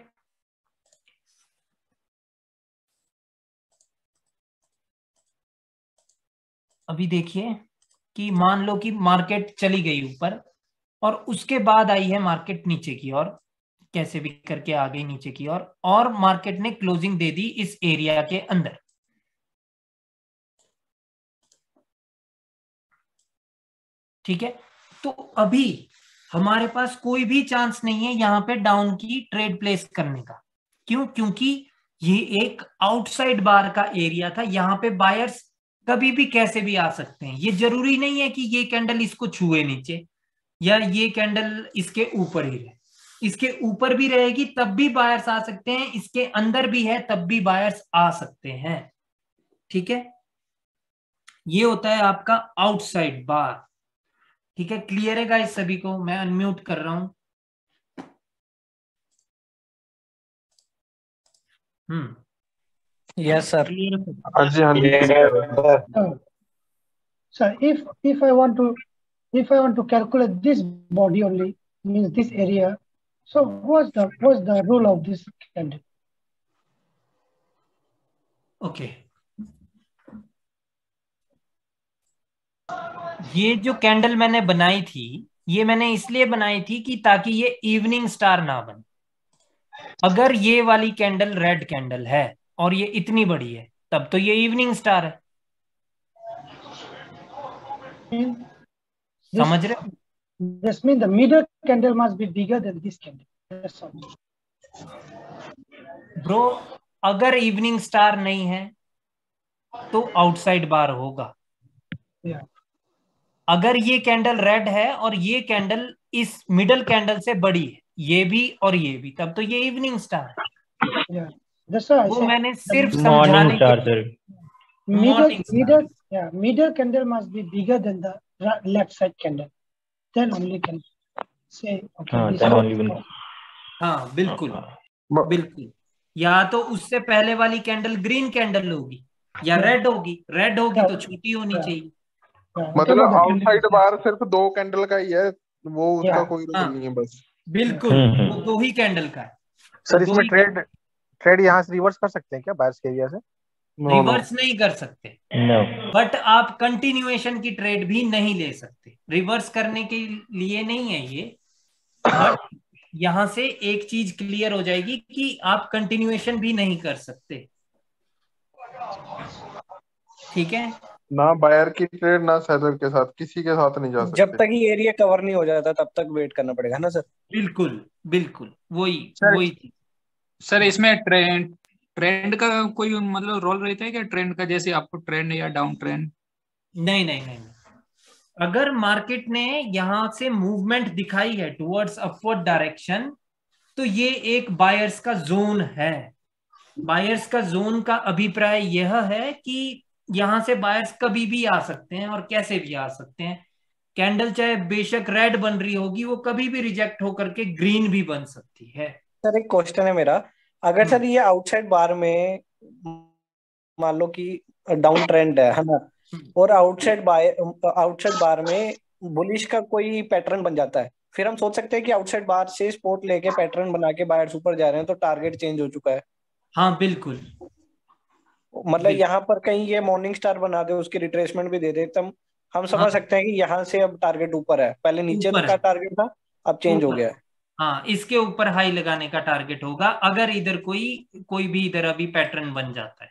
अभी देखिए कि मान लो कि मार्केट चली गई ऊपर और उसके बाद आई है मार्केट नीचे की ओर, कैसे भी करके आ गई नीचे की ओर, और मार्केट ने क्लोजिंग दे दी इस एरिया के अंदर। ठीक है, तो अभी हमारे पास कोई भी चांस नहीं है यहां पे डाउन की ट्रेड प्लेस करने का। क्यों? क्योंकि ये एक आउटसाइड बार का एरिया था, यहां पे बायर्स कभी भी कैसे भी आ सकते हैं। ये जरूरी नहीं है कि ये कैंडल इसको छुए नीचे या ये कैंडल इसके ऊपर ही रहे, इसके ऊपर भी रहेगी तब भी बायर्स आ सकते हैं, इसके अंदर भी है तब भी बायर्स आ सकते हैं। ठीक है, ये होता है आपका आउटसाइड बार। ठीक है, क्लियर है गाइस सभी को? मैं अनम्यूट कर रहा हूं। Yes sir. हाँ जी, हाँ जी। So if I want to calculate this body only, means this area, so what's the rule of this candle? Okay. ये जो कैंडल मैंने बनाई थी, ये मैंने इसलिए बनाई थी कि ताकि ये इवनिंग स्टार ना बने। अगर ये वाली कैंडल रेड कैंडल है और ये इतनी बड़ी है, तब तो ये इवनिंग स्टार है। समझ रहे हो? This means the middle candle must be bigger than this candle. That's all. Bro, अगर इवनिंग स्टार नहीं है तो आउटसाइड बार होगा। Yeah. अगर ये कैंडल रेड है और ये कैंडल इस मिडल कैंडल से बड़ी है, ये भी और ये भी, तब तो ये इवनिंग स्टार है। Yeah. That's why I वो said मैंने सिर्फ मॉर्निंग समझाने स्टार के sir. middle candle must be bigger than the left side candle. Then only can say okay. हाँ, This then is only will. हाँ बिल्कुल बिल्कुल। या तो उससे पहले वाली कैंडल ग्रीन कैंडल होगी या रेड होगी। रेड होगी तो छोटी होनी चाहिए। मतलब आउटसाइड बार सिर्फ 2 कैंडल का ही है, वो उसका कोई रोल नहीं है बस। बिल्कुल, वो 2 ही कैंडल का है। सर इसमें ट्रेड यहाँ से रिवर्स कर सकते हैं क्या बायर्स के एरिया से? रिवर्स नहीं कर सकते, बट आप कंटिन्यूएशन की ट्रेड भी नहीं ले सकते। रिवर्स करने के लिए नहीं है ये, बट यहां से एक चीज क्लियर हो जाएगी कि आप कंटिन्यूएशन भी नहीं कर सकते। ठीक है ना बायर की ट्रेड ना सेलर के साथ, किसी के साथ नहीं जा सकते जब तक ये एरिया कवर नहीं हो जाता तब तक वेट करना पड़ेगा ना सर। बिल्कुल बिल्कुल वही थी सर। इसमें ट्रेंड का कोई मतलब रोल रहता है क्या? ट्रेंड का जैसे आपको ट्रेंड या डाउन ट्रेंड? नहीं। अगर मार्केट ने यहां से मूवमेंट दिखाई है टुवर्ड्स अपवर्ड डायरेक्शन, तो ये एक बायर्स का जोन है। बायर्स का जोन का अभिप्राय यह है कि यहां से बायर्स कभी भी आ सकते हैं और कैसे भी आ सकते हैं। कैंडल चाहे बेशक रेड बन रही होगी, वो कभी भी रिजेक्ट होकर के ग्रीन भी बन सकती है। सर एक क्वेश्चन है मेरा, अगर सर ये आउटसाइड बार में मान लो कि डाउन ट्रेंड है ना, और आउटसाइड बार में बुलिश का कोई पैटर्न बन जाता है, फिर हम सोच सकते हैं कि आउटसाइड बार से सपोर्ट लेके पैटर्न बना के बायर्स ऊपर जा रहे हैं, तो टारगेट चेंज हो चुका है। हाँ बिल्कुल, मतलब यहाँ पर कहीं ये मॉर्निंग स्टार बना दे, उसकी रिट्रेसमेंट भी दे दे, तब हम समझ सकते हैं कि यहाँ से अब टारगेट ऊपर है। पहले नीचे का टारगेट था, अब चेंज हो गया है। हाँ, इसके ऊपर हाई लगाने का टारगेट होगा अगर इधर कोई भी इधर अभी पैटर्न बन जाता है।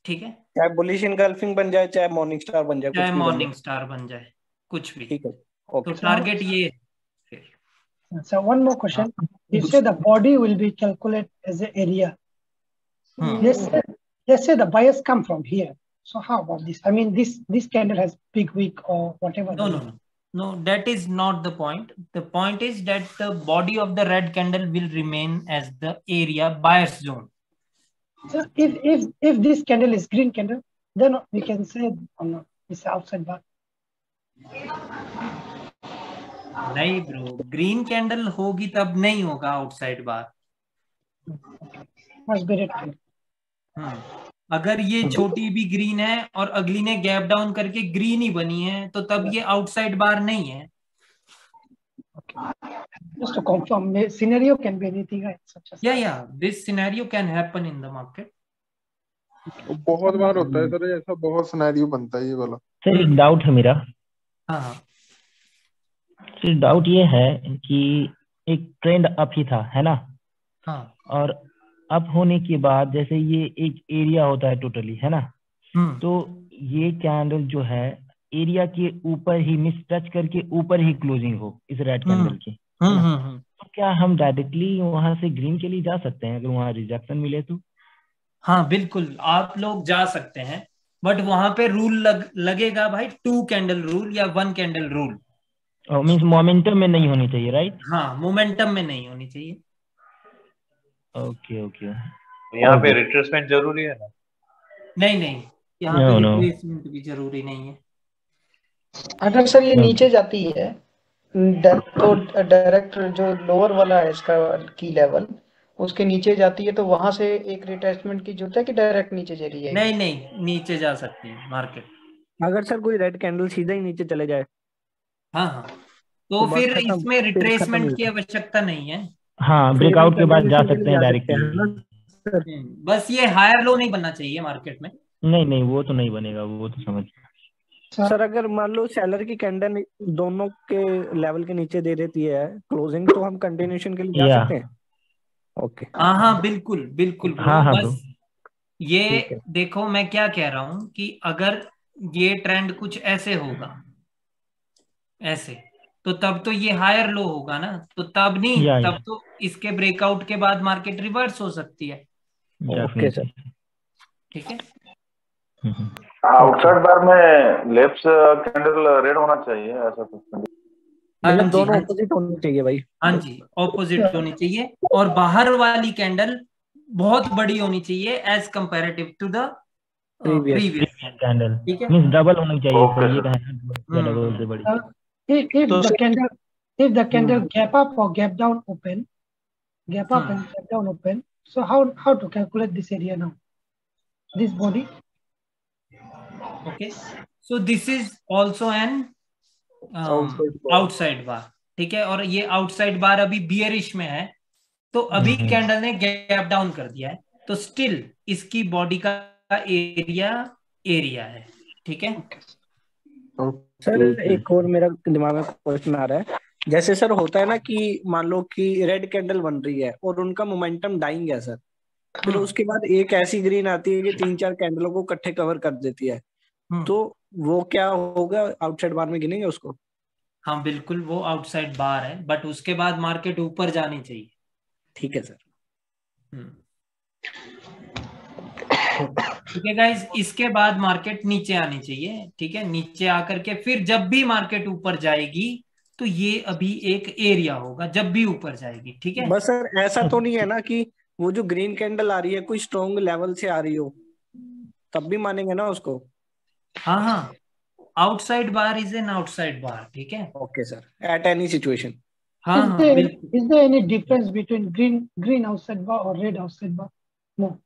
ठीक है, चाहे बुलिश इनगल्फिंग बन जाए, चाहे मॉर्निंग स्टार बन जाए, चाहे मॉर्निंग स्टार बन जाए, कुछ भी। ठीक है, तो टारगेट ये है। So one more question. You say the body will be calculated as an area. Let's say the buyers come from here. So how about this? I mean, this candle has big wick or whatever. No, that is not the point. The point is that the body of the red candle will remain as the area buyer's zone. So if this candle is green candle, then we can say it's outside bar. नहीं bro, green candle होगी तब नहीं होगा outside बार। अगर ये छोटी भी green है और अगली ने गैप डाउन करके ग्रीन ही बनी है, तो तब ये आउटसाइड बार नहीं है। Just to confirm, scenario can be anything, right? Yeah, this scenario can happen in the market. बहुत बार होता है सर ऐसा, बहुत सिनेरियो बनता है ये वाला। सर एक डाउट है मेरा। हाँ सर डाउट ये है कि एक ट्रेंड अप ही था, है ना? हाँ। और अप होने के बाद जैसे ये एक एरिया होता है टोटली, है ना? तो ये कैंडल जो है एरिया के ऊपर ही मिस टच करके ऊपर ही क्लोजिंग हो इस रेड कैंडल की, तो क्या हम डायरेक्टली वहां से ग्रीन के लिए जा सकते हैं अगर वहां रिजेक्शन मिले तो? हाँ बिल्कुल, आप लोग जा सकते हैं, बट वहां पे रूल लगेगा भाई, 2 कैंडल रूल या 1 कैंडल रूल। मींस मोमेंटम में नहीं होनी चाहिए, राइट? हाँ, मोमेंटम में नहीं होनी चाहिए। ओके। यहाँ पे रिट्रेसमेंट जरूरी है ना? नहीं, यहाँ पे रिट्रेसमेंट भी जरूरी नहीं है। अगर सर ये नीचे जाती है तो डायरेक्ट जो लोअर वाला है इसका की लेवल, उसके नीचे जाती है, तो वहां से एक रिट्रेसमेंट की जरूरत है कि डायरेक्ट नीचे चली जाएगी? नहीं, नीचे जा सकती है मार्केट। अगर सर कोई रेड कैंडल सीधा ही नीचे चले जाए, हाँ, तो फिर इसमें रिट्रेसमेंट की आवश्यकता नहीं है। हाँ, ब्रेकआउट के बाद जा सकते हैं डायरेक्टली। बस ये हायर लो नहीं बनना चाहिए मार्केट में। नहीं, वो तो नहीं बनेगा, वो तो समझ। सर अगर मान लो सेलर की कैंडल दोनों के लेवल के नीचे दे देती है क्लोजिंग, तो हम कंटिन्यूएशन के लिए जा सकते हैं। ओके हाँ हाँ बिल्कुल बिल्कुल ब्रो। हाँ हाँ बस ब्रो, ये ठीक है। देखो मैं क्या कह रहा हूं कि अगर ये ट्रेंड कुछ ऐसे होगा, ऐसे, तो तब तो ये हायर लो होगा ना, तो तब नहीं, या तब तो इसके ब्रेकआउट के बाद मार्केट रिवर्स हो सकती है। Okay sir. ठीक है। आउटसाइड बार में लेफ्ट कैंडल रेड होना चाहिए, ऐसा कुछ हाँ मतलब जी दोनों हाँ जी ऑपोजिट होनी चाहिए भाई। हाँ जी, ऑपोजिट होनी चाहिए, और बाहर वाली कैंडल बहुत बड़ी होनी चाहिए as comparative to the previous previous. Candle ठीक है। मींस डबल होनी चाहिए ओके सर, ये सर। कहना है डबल से बड़ी। If तो the sir candle if the candle gap up or gap down open, gap up and gap down open, so how to calculate this area now? This body? Okay, so this is also an outside bar. ठीक है, और ये outside बार अभी bearish में है, तो अभी candle ने गैप डाउन कर दिया है, तो स्टिल इसकी बॉडी का एरिया एरिया है। ठीक है। सर एक और मेरा दिमाग में क्वेश्चन आ रहा है, जैसे सर होता है ना कि मान लो कि रेड कैंडल बन रही है और उनका मोमेंटम डाइंग है सर, फिर उसके बाद एक ऐसी ग्रीन आती है कि 3-4 कैंडलों को इकट्ठे कवर कर देती है, तो वो क्या होगा, आउटसाइड बार में गिनेंगे उसको? हाँ बिल्कुल, वो आउटसाइड बार है, बट उसके बाद मार्केट ऊपर जानी चाहिए। ठीक है सर। ठीक है गाइस, इसके बाद मार्केट नीचे आनी चाहिए। ठीक है, नीचे आकर के फिर जब भी मार्केट ऊपर जाएगी तो ये अभी एक एरिया होगा जब भी ऊपर जाएगी। ठीक है। बस सर ऐसा तो नहीं है ना कि वो जो ग्रीन कैंडल आ रही है कोई स्ट्रॉन्ग लेवल से आ रही हो, तब भी मानेंगे ना उसको? हाँ हाँ, outside bar is an outside bar. ठीक है। Okay sir, at any situation. हाँ Is हाँ there बिल्कुल। is there any difference between green outside bar or red outside bar? No.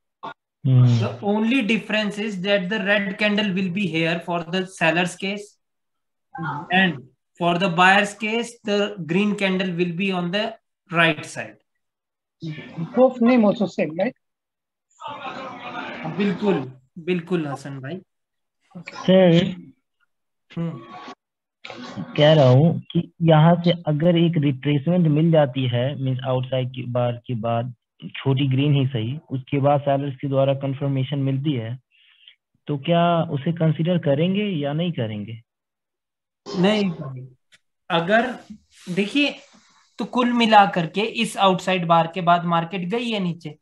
The only difference is that the red candle will be here for the seller's case, and for the buyer's case, the green candle will be on the right side. Both name also same, right? बिल्कुल बिल्कुल हसन भाई। Sir कह रहा हूँ कि यहाँ से अगर एक रिट्रेसमेंट मिल जाती है मीन्स आउटसाइड की बार के बाद, छोटी ग्रीन ही सही, उसके बाद सेलर्स के द्वारा कंफर्मेशन मिलती है, तो क्या उसे कंसीडर करेंगे या नहीं करेंगे? नहीं भाई, अगर देखिए, तो कुल मिला करके इस आउटसाइड बार के बाद मार्केट गई है नीचे।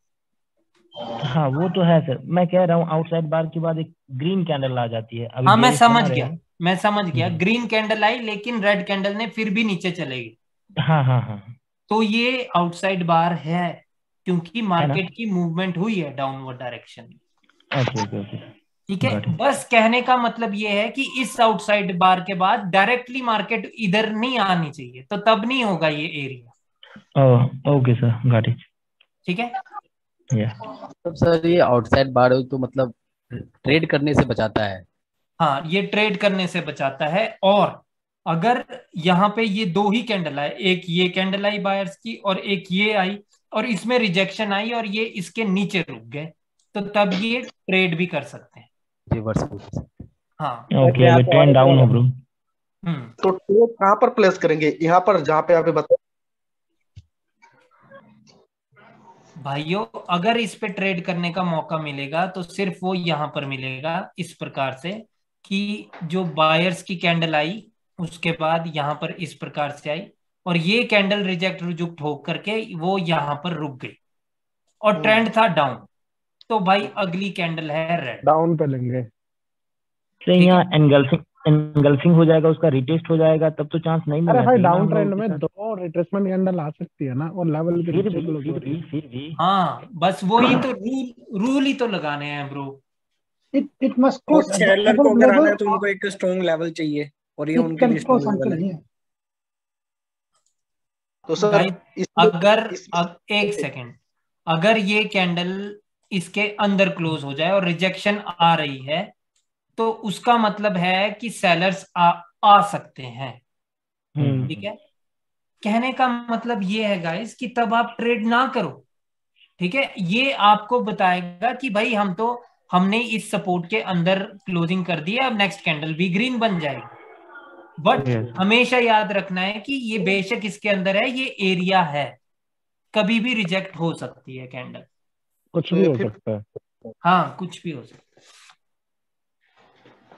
हाँ वो तो है सर, मैं कह रहा हूँ आउटसाइड बार के बाद एक ग्रीन कैंडल आ जाती है अभी। हाँ मैं bearish समझ बना गया, रहेगा। मैं समझ गया, ग्रीन कैंडल आई लेकिन रेड कैंडल ने फिर भी नीचे चलेगी, हाँ हाँ हाँ, तो ये आउटसाइड बार है, क्योंकि है ना? मार्केट की मूवमेंट हुई है डाउनवर्ड डायरेक्शन में। ओके ओके ओके, ठीक है, गॉट इट। बस कहने का मतलब ये है कि इस आउटसाइड बार के बाद डायरेक्टली मार्केट इधर नहीं आनी चाहिए, तो तब नहीं होगा ये area. Okay sir, got it. ठीक है। तो सर ये आउटसाइड बार तो मतलब ट्रेड करने से बचाता है? हाँ, ये ट्रेड करने से बचाता है, और अगर यहाँ पे ये दो ही कैंडल आए, एक ये कैंडल आई बायर्स की और एक ये आई, और इसमें रिजेक्शन आई और ये इसके नीचे रुक गए, तो तब ये ट्रेड भी कर सकते हैं, रिवर्स। हाँ। ओके, अगर ट्रेंड डाउन हो ब्रो, तो ट्रेड कहाँ पर प्लेस करेंगे? यहाँ पर जहाँ पे आप बताओ भाइयों, अगर इस पे ट्रेड करने का मौका मिलेगा तो सिर्फ वो यहाँ पर मिलेगा, इस प्रकार से कि जो बायर्स की कैंडल आई उसके बाद यहाँ पर इस प्रकार से आई, और ये कैंडल रिजेक्ट हो करके वो यहाँ पर रुक गई, और ट्रेंड था डाउन, तो भाई अगली कैंडल है रेड, डाउन पे लेंगे। तो यहाँ एनगल्फिंग हो जाएगा, उसका रिटेस्ट हो जाएगा, तब तो चांस नहीं मिलना अरे भाई चाहिए ना डाउन हम ट्रेंड लोगों में के साथ। 2 रिट्रेसमेंट कैंडल आ सकती है ना, और लेवल के नीचे क्लोज हो रही है। फिर भी हाँ बस वही तो रूल ही तो लगाने हैं ब्रो। It must और cross सेलर को above अगर आना है level तो उनको एक स्ट्रॉन्ग लेवल चाहिए, और ये it उनके can लिए cross स्ट्रॉन्ग लेवल until है। here. तो सर एक सेकेंड, अगर ये कैंडल इसके अंदर क्लोज हो जाए और रिजेक्शन आ रही है, तो उसका मतलब है कि सेलर्स आ सकते हैं। ठीक है, कहने का मतलब ये है गाइस कि तब आप ट्रेड ना करो। ठीक है, ये आपको बताएगा कि भाई हम तो हमने इस सपोर्ट के अंदर क्लोजिंग कर दी है, अब नेक्स्ट कैंडल भी ग्रीन बन जाएगी। बट हमेशा याद रखना है कि ये बेशक इसके अंदर है, ये एरिया है, कभी भी रिजेक्ट हो सकती है कैंडल, कुछ भी हो सकता है। हाँ कुछ भी हो सकता है,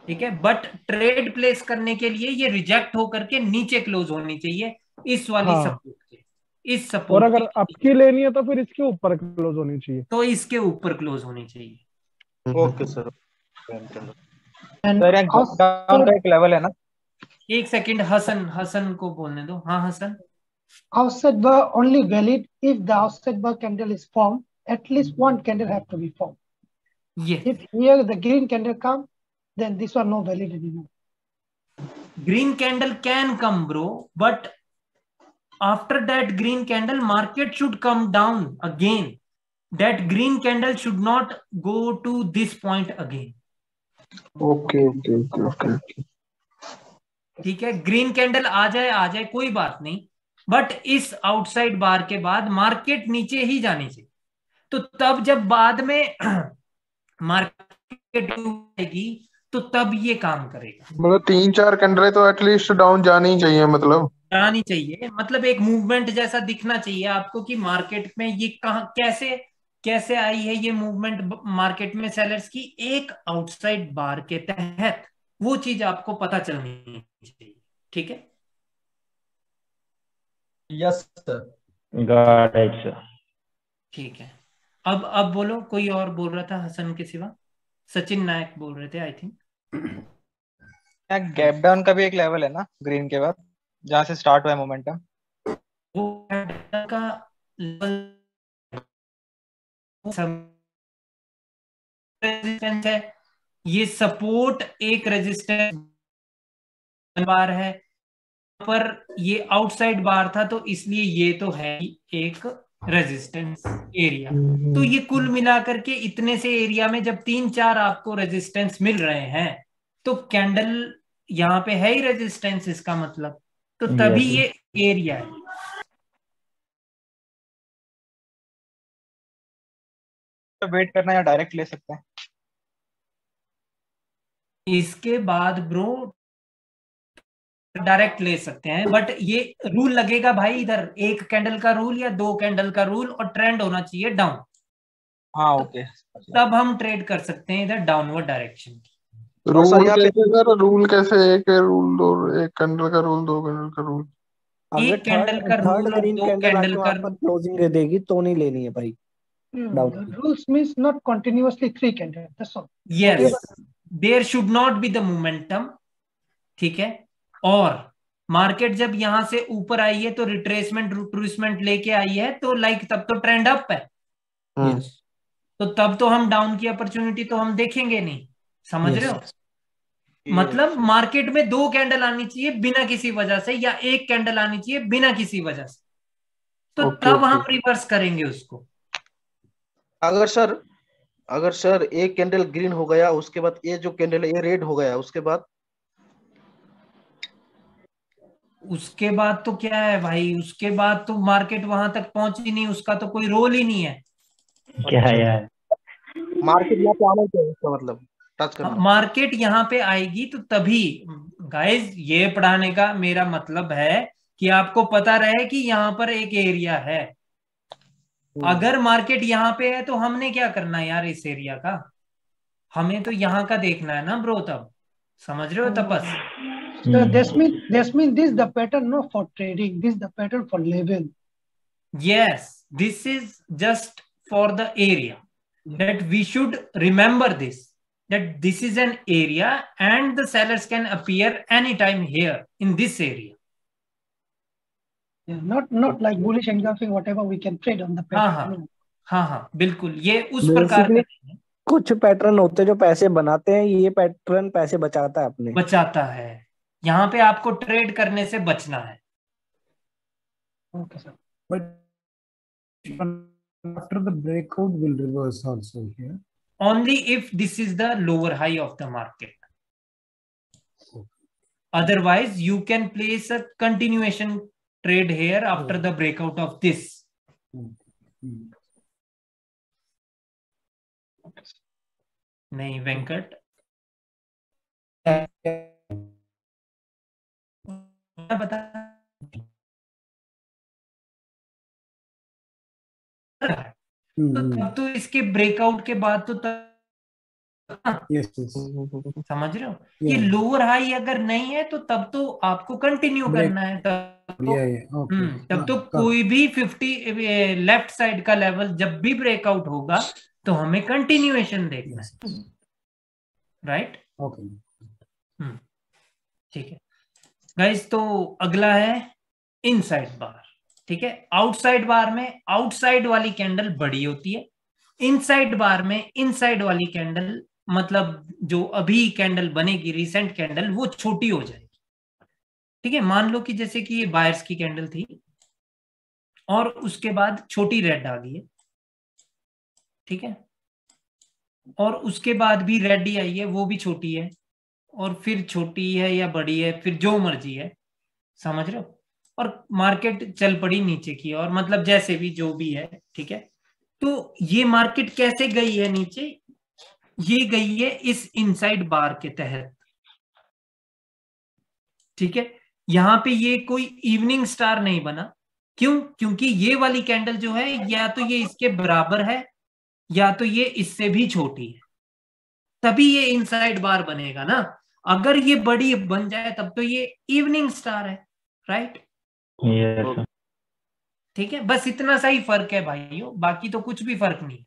ठीक है। बट ट्रेड प्लेस करने के लिए ये रिजेक्ट होकर के नीचे क्लोज होनी चाहिए इस वाली सपोर्ट के, इस सपोर्ट। और अगर आपकी लेनी है तो फिर इसके ऊपर क्लोज होनी चाहिए, तो इसके ऊपर क्लोज होनी चाहिए। Okay sir. सर एक लेवल है ना, एक सेकंड, हसन को बोलने दो। हाँ Hasan. Outside bar only valid if the outside bar candle is formed. At least one candle have to be formed. Yeah. If here the green candle come, then this one no valid anymore. Green candle can come, bro, but after that green candle, market should come down again. That green candle should not go to this point again. Okay. ठीक है, green candle आ जाए कोई बात नहीं, but इस outside बार के बाद market नीचे ही जानी चाहिए। तो तब जब बाद में मार्केट आएगी तो तब ये काम करेगा। मतलब 3-4 कैंडल तो एटलीस्ट डाउन जानी ही चाहिए, जानी चाहिए, मतलब एक मूवमेंट जैसा दिखना चाहिए आपको कि मार्केट में ये कहां कैसे आई है ये मूवमेंट मार्केट में सेलर्स की, एक आउटसाइड बार के तहत, वो चीज आपको पता चलनी चाहिए। ठीक है, yes sir, got it sir. ठीक है, अब बोलो, कोई और बोल रहा था हसन के सिवा? सचिन नायक बोल रहे थे आई थिंक। गैप डाउन का भी एक लेवल है ना ग्रीन के बाद, जहां से स्टार्ट हुआ है मोमेंटम, वो का रेजिस्टेंस है, ये सपोर्ट एक रेजिस्टेंस बार है, पर ये आउटसाइड बार था तो इसलिए ये तो है एक रेजिस्टेंस एरिया। तो ये कुल मिलाकर के इतने से एरिया में जब 3-4 आपको रेजिस्टेंस मिल रहे हैं तो कैंडल यहाँ पे है ही रेजिस्टेंस, इसका मतलब, तो तभी ये एरिया है। तो वेट करना या डायरेक्ट ले सकते हैं? इसके बाद ब्रो डायरेक्ट ले सकते हैं, बट ये रूल लगेगा भाई, इधर 1 कैंडल का रूल या 2 कैंडल का रूल, और ट्रेंड होना चाहिए डाउन। हाँ ओके, तब हम ट्रेड कर सकते हैं इधर डाउनवर्ड डायरेक्शन की। रूल कैसे? एक रूल, 2 एक कैंडल का रूल, 2 कैंडल का रूल। एक कैंडल का रूल और 2 कैंडल का क्लोजिंग दे देगी तो नहीं लेनी है भाई। Rules means not continuously 3 candles. That's all. Yes, there should not be the momentum, ठीक है। और मार्केट जब यहां से ऊपर आई है तो रिट्रेसमेंट लेके आई है, तो लाइक तब तो ट्रेंड अप है। yes. तो तब तो हम डाउन की अपॉर्चुनिटी तो हम देखेंगे नहीं, समझ रहे हो? मतलब मार्केट में 2 कैंडल आनी चाहिए बिना किसी वजह से, या 1 कैंडल आनी चाहिए बिना किसी वजह से, तो तब हम रिवर्स करेंगे उसको। अगर सर एक कैंडल ग्रीन हो गया, उसके बाद ये जो कैंडल है ये रेड हो गया, उसके बाद तो क्या है भाई, उसके बाद तो मार्केट वहां तक पहुंची नहीं, उसका तो कोई रोल ही नहीं है। क्या है यार, मार्केट यहाँ पे आना चाहिए, इसका मतलब टच करना। मार्केट यहाँ पे आएगी तो तभी, गाइस ये पढ़ाने का मेरा मतलब है कि आपको पता रहे कि यहाँ पर एक एरिया है। अगर मार्केट यहाँ पे है तो हमने क्या करना है यार इस एरिया का, हमें तो यहाँ का देखना है ना ब्रो, तब समझ रहे हो तपस? So this means this is the pattern not for trading, this is the pattern for level. Yes, this is just for the area, that we should remember this, that this is an area and the sellers can appear anytime here in this area. Yeah, not like bullish engulfing, whatever we can trade on the pattern. हाँ बिल्कुल, ये उस प्रकार का कुछ pattern होते हैं जो पैसे बनाते हैं, ये पैटर्न पैसे बचाता है अपने, बचाता है। यहाँ पे आपको ट्रेड करने से बचना है। Okay, sir. But after the breakout will reverse also here. Only if this is the lower high of the market. Otherwise, you can place a continuation trade here after the breakout of this. नहीं वेंकट, बता तो तब तो इसके breakout के बाद तो समझ रहे हो, ये लोअर हाई अगर नहीं है तो तब तो आपको कंटिन्यू करना है, तब तो कोई भी 50 लेफ्ट साइड का लेवल जब भी ब्रेकआउट होगा तो हमें कंटिन्यूएशन देखना है, राइट। ठीक है गाइस, तो अगला है इनसाइड बार। ठीक है, आउटसाइड बार में आउटसाइड वाली कैंडल बड़ी होती है, इनसाइड बार में इनसाइड वाली कैंडल, मतलब जो अभी कैंडल बनेगी रिसेंट कैंडल, वो छोटी हो जाएगी। ठीक है, मान लो कि जैसे कि ये बायर्स की कैंडल थी और उसके बाद छोटी रेड आ गई है, ठीक है, और उसके बाद भी रेड ही आई है, वो भी छोटी है, और फिर छोटी है या बड़ी है, फिर जो मर्जी है, समझ रहे हो, और मार्केट चल पड़ी नीचे की, और मतलब जैसे भी जो भी है, ठीक है। तो ये मार्केट कैसे गई है नीचे, ये गई है इस इनसाइड बार के तहत। ठीक है, यहां पे ये कोई इवनिंग स्टार नहीं बना, क्यों? क्योंकि ये वाली कैंडल जो है या तो ये इसके बराबर है या तो ये इससे भी छोटी है, तभी ये इनसाइड बार बनेगा ना। अगर ये बड़ी बन जाए तब तो ये इवनिंग स्टार है, राइट। ठीक है, बस इतना सा ही फर्क है भाइयों, बाकी तो कुछ भी फर्क नहीं।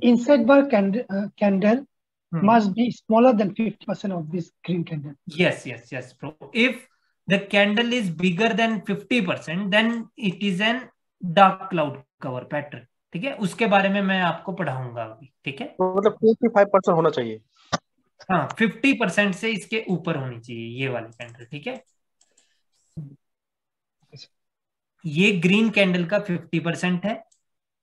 Inside bar candle must be smaller than 50% of this green candle. Yes, bro. If the candle is bigger than 50%, then it is an dark cloud cover pattern. ठीक है, उसके बारे में मैं आपको पढ़ाऊंगा अभी। ठीक है, तो मतलब 55% होना चाहिए। हाँ, 50% से इसके ऊपर होनी चाहिए ये वाली कैंडल। ठीक है, ये ग्रीन कैंडल का 50% है,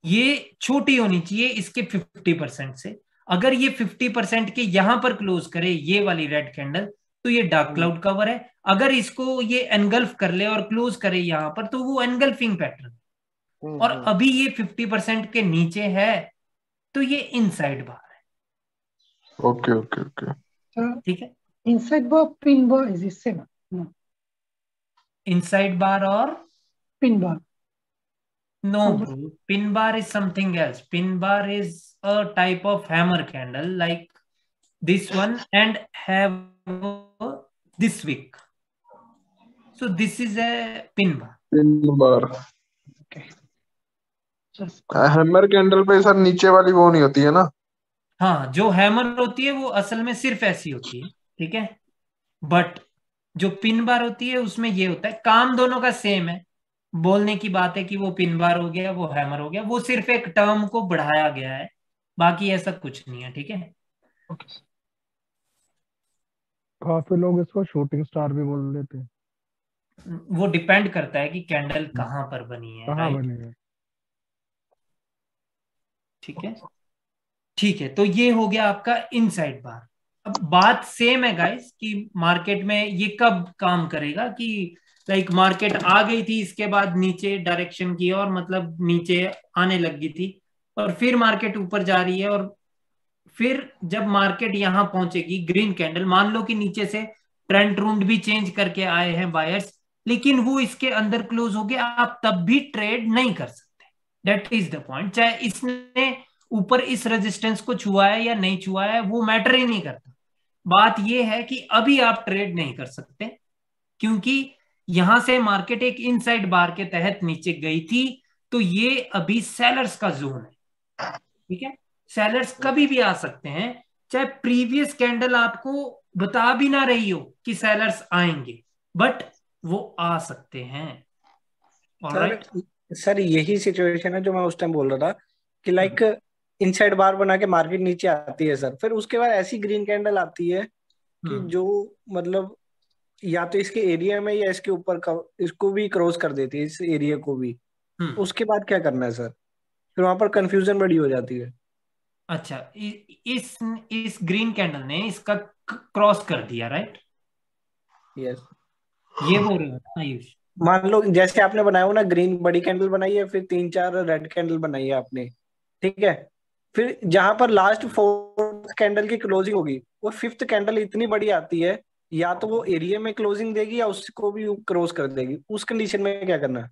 ये छोटी होनी चाहिए इसके 50% से। अगर ये 50% के यहां पर क्लोज करे ये वाली रेड कैंडल, तो ये डार्क क्लाउड कवर है। अगर इसको ये एनगल्फ कर ले और क्लोज करे यहां पर, तो वो एनगल्फिंग पैटर्न। और अभी ये 50% के नीचे है, तो ये इनसाइड बार है। ओके ठीक है, inside bar pin bar is is same. Inside bar और pin bar, no, pin bar is something else. Pin bar is a type of hammer candle like this one and have this wick. So this is a pin bar. Pin bar, hammer candle पे sir नीचे वाली वो नहीं होती है ना? हाँ, जो हैमर होती है वो असल में सिर्फ ऐसी होती है, ठीक है, बट जो पिन बार होती है उसमें ये होता है। काम दोनों का सेम है, बोलने की बात है कि वो पिन बार हो गया, वो हैमर हो गया, वो सिर्फ एक टर्म को बढ़ाया गया है, बाकी ऐसा कुछ नहीं है। ठीक है, काफी लोग इसको शूटिंग स्टार भी बोल देते हैं। वो डिपेंड करता है कि कैंडल कहां पर बनी है, कहां बनी है। ठीक है, तो ये हो गया आपका इनसाइड बार। अब बात सेम है गाइस कि मार्केट में ये कब काम करेगा, कि लाइक मार्केट आ गई थी, इसके बाद नीचे डायरेक्शन की और मतलब नीचे आने लग गई थी, और फिर मार्केट ऊपर जा रही है, और फिर जब मार्केट यहां पहुंचेगी ग्रीन कैंडल, मान लो कि नीचे से ट्रेंड रूंड भी चेंज करके आए हैं बायर्स, लेकिन वो इसके अंदर क्लोज हो गया, आप तब भी ट्रेड नहीं कर सकते। That is the point. चाहे इसने ऊपर इस रेजिस्टेंस को छुआ है या नहीं छुआ है, वो मैटर ही नहीं करता। बात ये है कि अभी आप ट्रेड नहीं कर सकते, क्योंकि यहां से मार्केट एक इनसाइड बार के तहत नीचे गई थी, तो ये अभी सेलर्स का जोन है। ठीक है, सेलर्स कभी भी आ सकते हैं, चाहे प्रीवियस कैंडल आपको बता भी ना रही हो कि सेलर्स आएंगे, बट वो आ सकते हैं। सर यही सिचुएशन है जो मैं उस टाइम बोल रहा था कि लाइक इनसाइड बार बना के मार्केट नीचे आती है सर, फिर उसके बाद ऐसी ग्रीन कैंडल आती है कि जो मतलब या तो इसके एरिया में या इसके ऊपर इसको भी क्रॉस कर देती है, इस एरिया को भी। उसके बाद क्या करना है सर? फिर वहां पर कंफ्यूजन बड़ी हो जाती है। अच्छा, इस ग्रीन कैंडल ने इसका क्रॉस कर दिया, राइट? यस, ये बोल रहे हो आयुष? मान लो जैसे आपने बनाया हो ना, ग्रीन बड़ी कैंडल बनाई है, फिर 3-4 रेड कैंडल बनाई है आपने, ठीक है, फिर जहां पर लास्ट फोर्थ कैंडल की क्लोजिंग होगी वो फिफ्थ कैंडल इतनी बड़ी आती है, या तो वो एरिया में क्लोजिंग देगी या उसको भी क्रॉस कर देगी। उस कंडीशन में क्या करना है?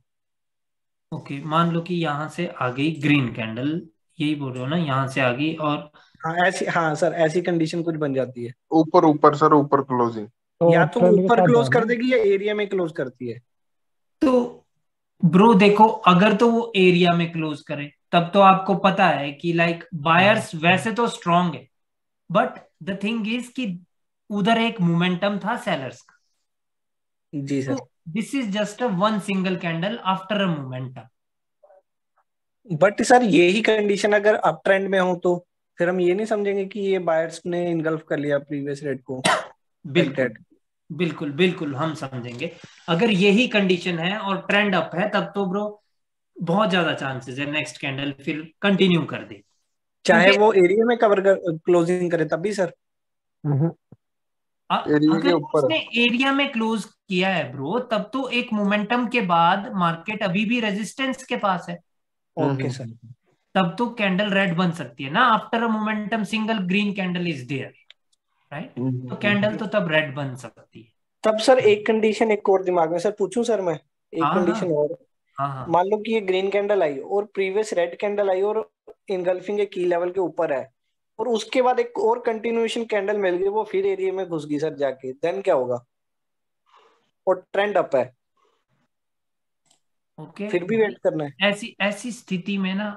ओके, मान लो कि यहाँ से आ गई ग्रीन कैंडल, यही बोल रहे हो ना, यहाँ से आ गई और हाँ सर, ऐसी कंडीशन कुछ बन जाती है। ऊपर ऊपर सर, ऊपर क्लोजिंग या तो ऊपर क्लोज कर देगी या एरिया में क्लोज करती है। तो ब्रो देखो, अगर तो वो एरिया में क्लोज करे तब तो आपको पता है कि लाइक बायर्स वैसे तो स्ट्रांग है, बट द थिंग इज कि उधर एक मोमेंटम था सेलर्स का। जी sir. This is just a one single candle after a momentum. But sir यही कंडीशन अगर अप ट्रेंड में हो तो फिर हम ये नहीं समझेंगे कि ये बायर्स ने इनगल्फ कर लिया प्रीवियस रेट को। बिल्कुल बिल्कुल बिल्कुल हम समझेंगे। अगर यही कंडीशन है और ट्रेंड अप है तब तो ब्रो बहुत ज्यादा चांसेस है नेक्स्ट कैंडल फिर कंटिन्यू कर दे, चाहे वो एरिया में कवर कर क्लोजिंग करे तब भी सर। अगर उसने एरिया में क्लोज किया है ब्रो तब तो एक मोमेंटम के बाद मार्केट अभी भी रेजिस्टेंस के पास है। Okay sir. तब तो कैंडल रेड बन सकती है ना, after a momentum single green candle is there, right? तो कैंडल तो तब रेड बन सकती है। तब सर एक कंडीशन एक और दिमाग में सर पूछूं सर मैं, एक कंडीशन और। मान लो कि ये ग्रीन कैंडल आई और प्रीवियस रेड कैंडल आई और इनगल्फिंग के की लेवल के ऊपर है, और उसके बाद एक और कंटिन्यूएशन कैंडल मिल गई, वो फिर एरिया में घुस गई सर जाके, देन क्या होगा? और ट्रेंड अप है। ओके, फिर भी वेट करना है। ऐसी स्थिति में ना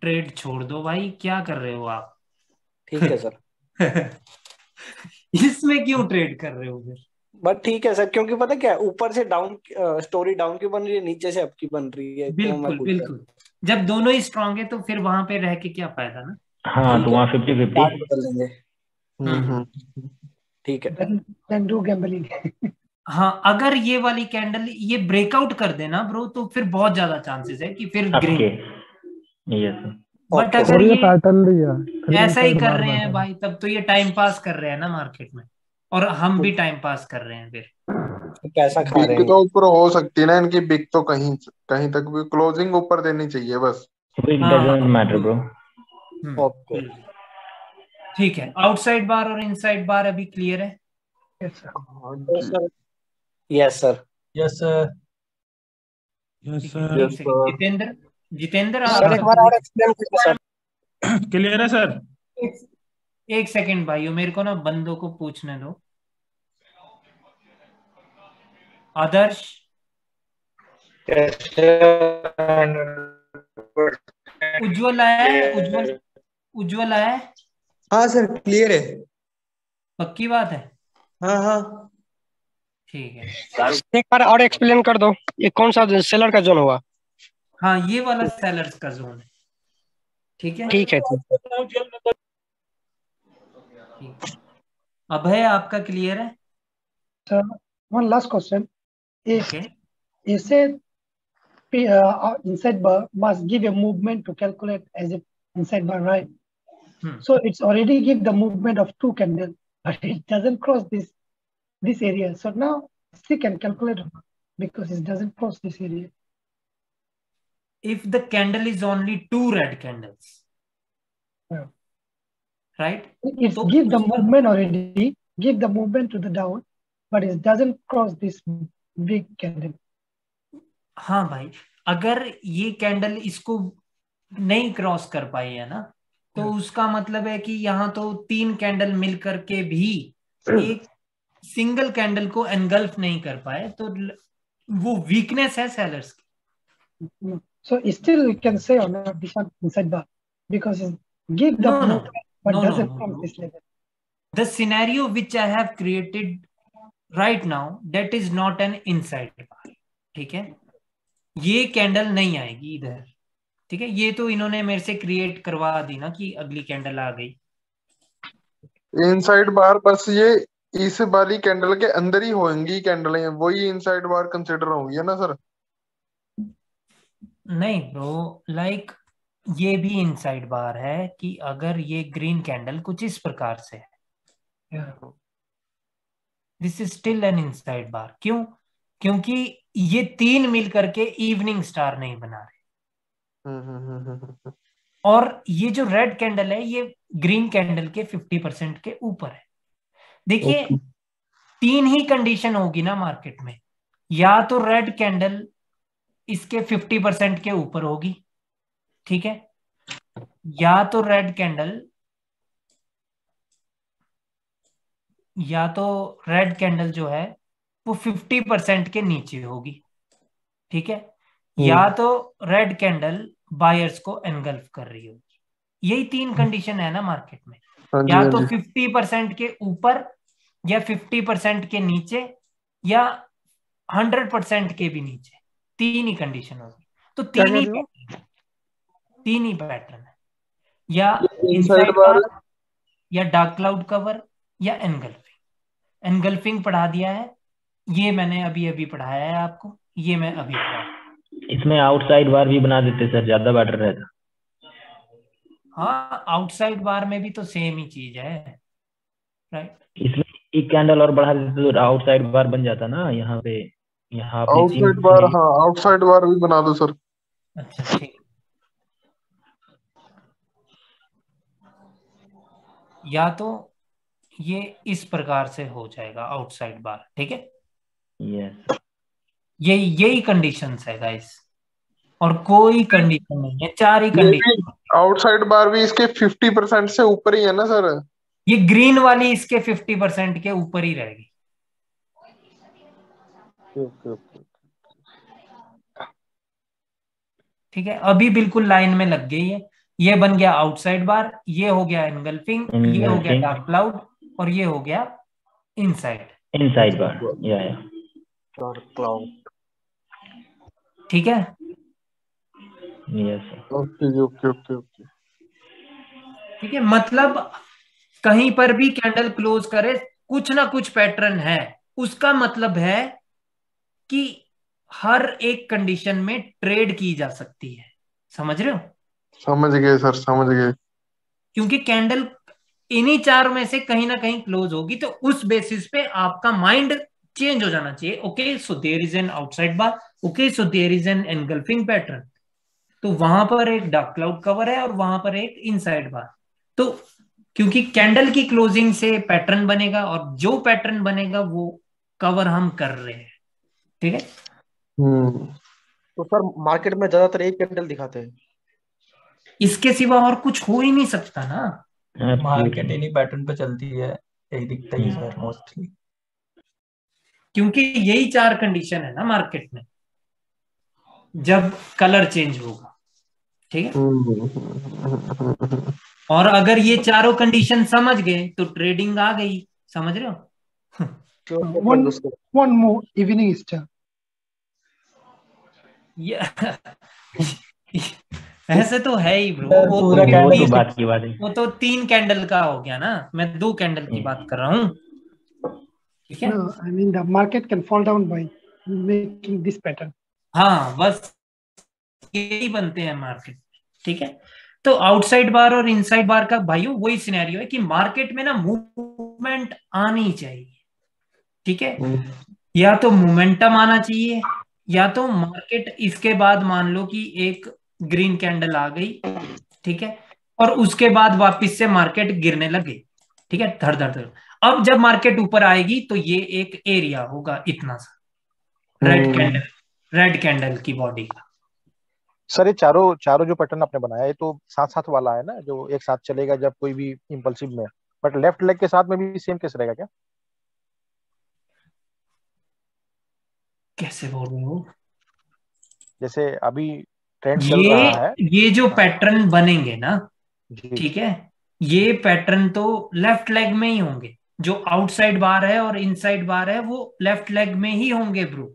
ट्रेड छोड़ दो भाई, क्या कर रहे हो आप? ठीक है सर। इसमें क्यों ट्रेड कर रहे हो फिर? बट ठीक है सर, क्योंकि पता क्या, ऊपर से डाउन स्टोरी डाउन की बन रही है, नीचे से अप की बन रही है। बिल्कुल बिल्कुल, जब दोनों ही स्ट्रांग है तो फिर वहां पे रह के क्या फायदा ना। हाँ, तो वहाँ 50-50 बदल लेंगे। ठीक है। then do gambling। हाँ, अगर ये वाली कैंडल ये ब्रेकआउट कर देना ब्रो तो फिर बहुत ज्यादा चांसेस है कि फिर ग्रीन। बट अगर ये ऐसा ही कर रहे हैं भाई तब तो ये टाइम पास कर रहे हैं ना मार्केट में, और हम भी टाइम पास कर रहे हैं। फिर पैसा खा रहे हैं। तो ऊपर हो सकती है ना इनकी बिक, तो कहीं कहीं तक भी क्लोजिंग ऊपर देनी चाहिए बस। Matter bro. ओके ठीक है, आउटसाइड बार और इनसाइड बार अभी क्लियर है? Yes sir. Yes sir. Yes sir. Yes sir. Jitendra sir एक बार और एक्सप्लेन कीजिए सर। क्लियर है सर? एक सेकंड भाइयों, मेरे को ना बंदों को पूछने दो। आदर्श, उज्जवल आया है? उज्जवल आया है? हाँ सर क्लियर है। पक्की बात है? हाँ ठीक है। एक बार और एक्सप्लेन कर दो, ये कौन सा सेलर का जोन हुआ? हाँ, ये वाला सेलर्स का जोन है। ठीक है ठीक है। अभय आपका क्लियर है? Sir, one last question. If you said inside bar must give a movement to calculate as if inside bar, right? So it's already give the movement of two candles, but it doesn't cross this area. So now C can calculate because it doesn't cross this area. If the candle is only two red candles, right? It's give the movement already, give the movement to the down, but it doesn't cross this big candle. हाँ भाई, अगर ये candle इसको नहीं cross कर पाई है ना, तो उसका मतलब है कि यहाँ तो तीन कैंडल मिल करके भी एक सिंगल कैंडल को एनगल्फ नहीं कर पाए, तो वो वीकनेस है सेलर्स की। So still you can say on this one inside bar because it give the movement but doesn't come this level. The scenario which I have created right now, that is not an inside bar. ठीक है, ये candle नहीं आएगी इधर। ठीक है, ये तो इन्होंने मेरे से क्रिएट करवा दी ना कि अगली कैंडल आ गई। इनसाइड बार बस ये इस वाली कैंडल के अंदर ही होंगी कैंडलें, वही इनसाइड बार कंसिडर होंगी, है ना सर? नहीं ब्रो, लाइक ये भी इनसाइड बार है कि अगर ये ग्रीन कैंडल कुछ इस प्रकार से है, this is still an inside bar. क्यों? क्योंकि ये तीन मिल करके इवनिंग स्टार नहीं बना रहे। और ये जो रेड कैंडल है ये ग्रीन कैंडल के 50% के ऊपर है। देखिए तीन ही कंडीशन होगी ना मार्केट में, या तो रेड कैंडल इसके 50% के ऊपर होगी, ठीक है, या तो रेड कैंडल जो है वो 50% के नीचे होगी, ठीक है, या तो रेड कैंडल बायर्स को एनगल्फ कर रही होगी। यही तीन कंडीशन है ना मार्केट में, या तो 50% के ऊपर, या 50% के नीचे, या 100% के भी नीचे। तीन ही कंडीशन होगी। तो तीन ही पैटर्न है, या इनसाइड बार, या डार्क क्लाउड कवर, या एनगल्फिंग। एनगल्फिंग पढ़ा दिया है, ये मैंने अभी अभी पढ़ाया है आपको, ये मैं अभी पढ़ा। इसमें आउटसाइड बार भी बना देते सर, ज्यादा बेटर रहता। हाँ, आउटसाइड बार में भी तो सेम ही चीज है, राइट। इसमें एक कैंडल और बढ़ा देते तो आउटसाइड बार बन जाता ना, यहाँ पे आउटसाइड बार, हाँ आउटसाइड बार भी बना दो सर। अच्छा ठीक, या तो ये इस प्रकार से हो जाएगा आउटसाइड बार, ठीक है। यस, यही कंडीशंस है गाइस, और कोई कंडीशन नहीं है, चार ही कंडीशन। आउटसाइड बार भी इसके 50% से ऊपर ही है ना सर? ये ग्रीन वाली इसके 50% के ऊपर ही रहेगी। ठीक है, अभी बिल्कुल लाइन में लग गई है। ये बन गया आउटसाइड बार, ये हो गया एनगल्फिंग, ये हो गया डार्क क्लाउड, और ये हो गया इनसाइड बार, या डार्क क्लाउड। ठीक है, यस ओके। ठीक है। मतलब कहीं पर भी कैंडल क्लोज करे, कुछ ना कुछ पैटर्न है, उसका मतलब है कि हर एक कंडीशन में ट्रेड की जा सकती है। समझ रहे हो? समझ गए सर, समझ गए। क्योंकि कैंडल इन्हीं चार में से कहीं ना कहीं क्लोज होगी, तो उस बेसिस पे आपका माइंड चेंज हो जाना चाहिए। Okay, so there is an outside bar, okay so there is an engulfing pattern, तो वहां पर एक डार्क क्लाउड कवर है और वहां पर एक इनसाइड बार। तो क्योंकि कैंडल की क्लोजिंग से पैटर्न बनेगा, और जो पैटर्न बनेगा वो कवर हम कर रहे हैं, ठीक है। तो सर मार्केट में ज्यादातर एक कैंडल दिखाते हैं, इसके सिवा और कुछ हो ही नहीं सकता ना। मार्केट इन्हीं पैटर्न पे चलती है, यही दिखता ही सर मोस्टली, क्योंकि यही चार कंडीशन है ना मार्केट में जब कलर चेंज होगा, ठीक है। और अगर ये चारों कंडीशन समझ गए तो ट्रेडिंग आ गई। समझ रहे हो? one more evening star. ऐसे तो है ही ब्रो, वो तो 3 कैंडल का हो गया ना, मैं 2 कैंडल की बात कर रहा हूँ, ठीक है। No, I mean the market can fall down by making this pattern. हाँ, बस यही बनते हैं मार्केट, ठीक है। तो आउटसाइड बार और इनसाइड बार का भाइयों वही सिनेरियो है कि मार्केट में ना मूवमेंट आनी चाहिए, ठीक है। या तो मोमेंटम आना चाहिए, या तो मार्केट इसके बाद मान लो कि एक ग्रीन कैंडल आ गई, ठीक है, और उसके बाद वापस से मार्केट गिरने लगे, ठीक है, धड़ धड़ धड़। अब जब मार्केट ऊपर आएगी तो ये एक एरिया होगा इतना सा, रेड कैंडल की बॉडी का। सर ये चारों जो पैटर्न आपने बनाया है तो साथ साथ वाला है ना, जो एक साथ चलेगा जब कोई भी इंपल्सिव में, बट लेफ्ट लेग के साथ में भी सेम केस रहेगा क्या? कैसे बोल रहे हो? जैसे अभी ट्रेंड चल रहा है, ये जो पैटर्न बनेंगे ना, ठीक है, ये पैटर्न तो लेफ्ट लेग में ही होंगे। जो आउटसाइड बार है और इनसाइड बार है वो लेफ्ट लेग में ही होंगे ब्रो,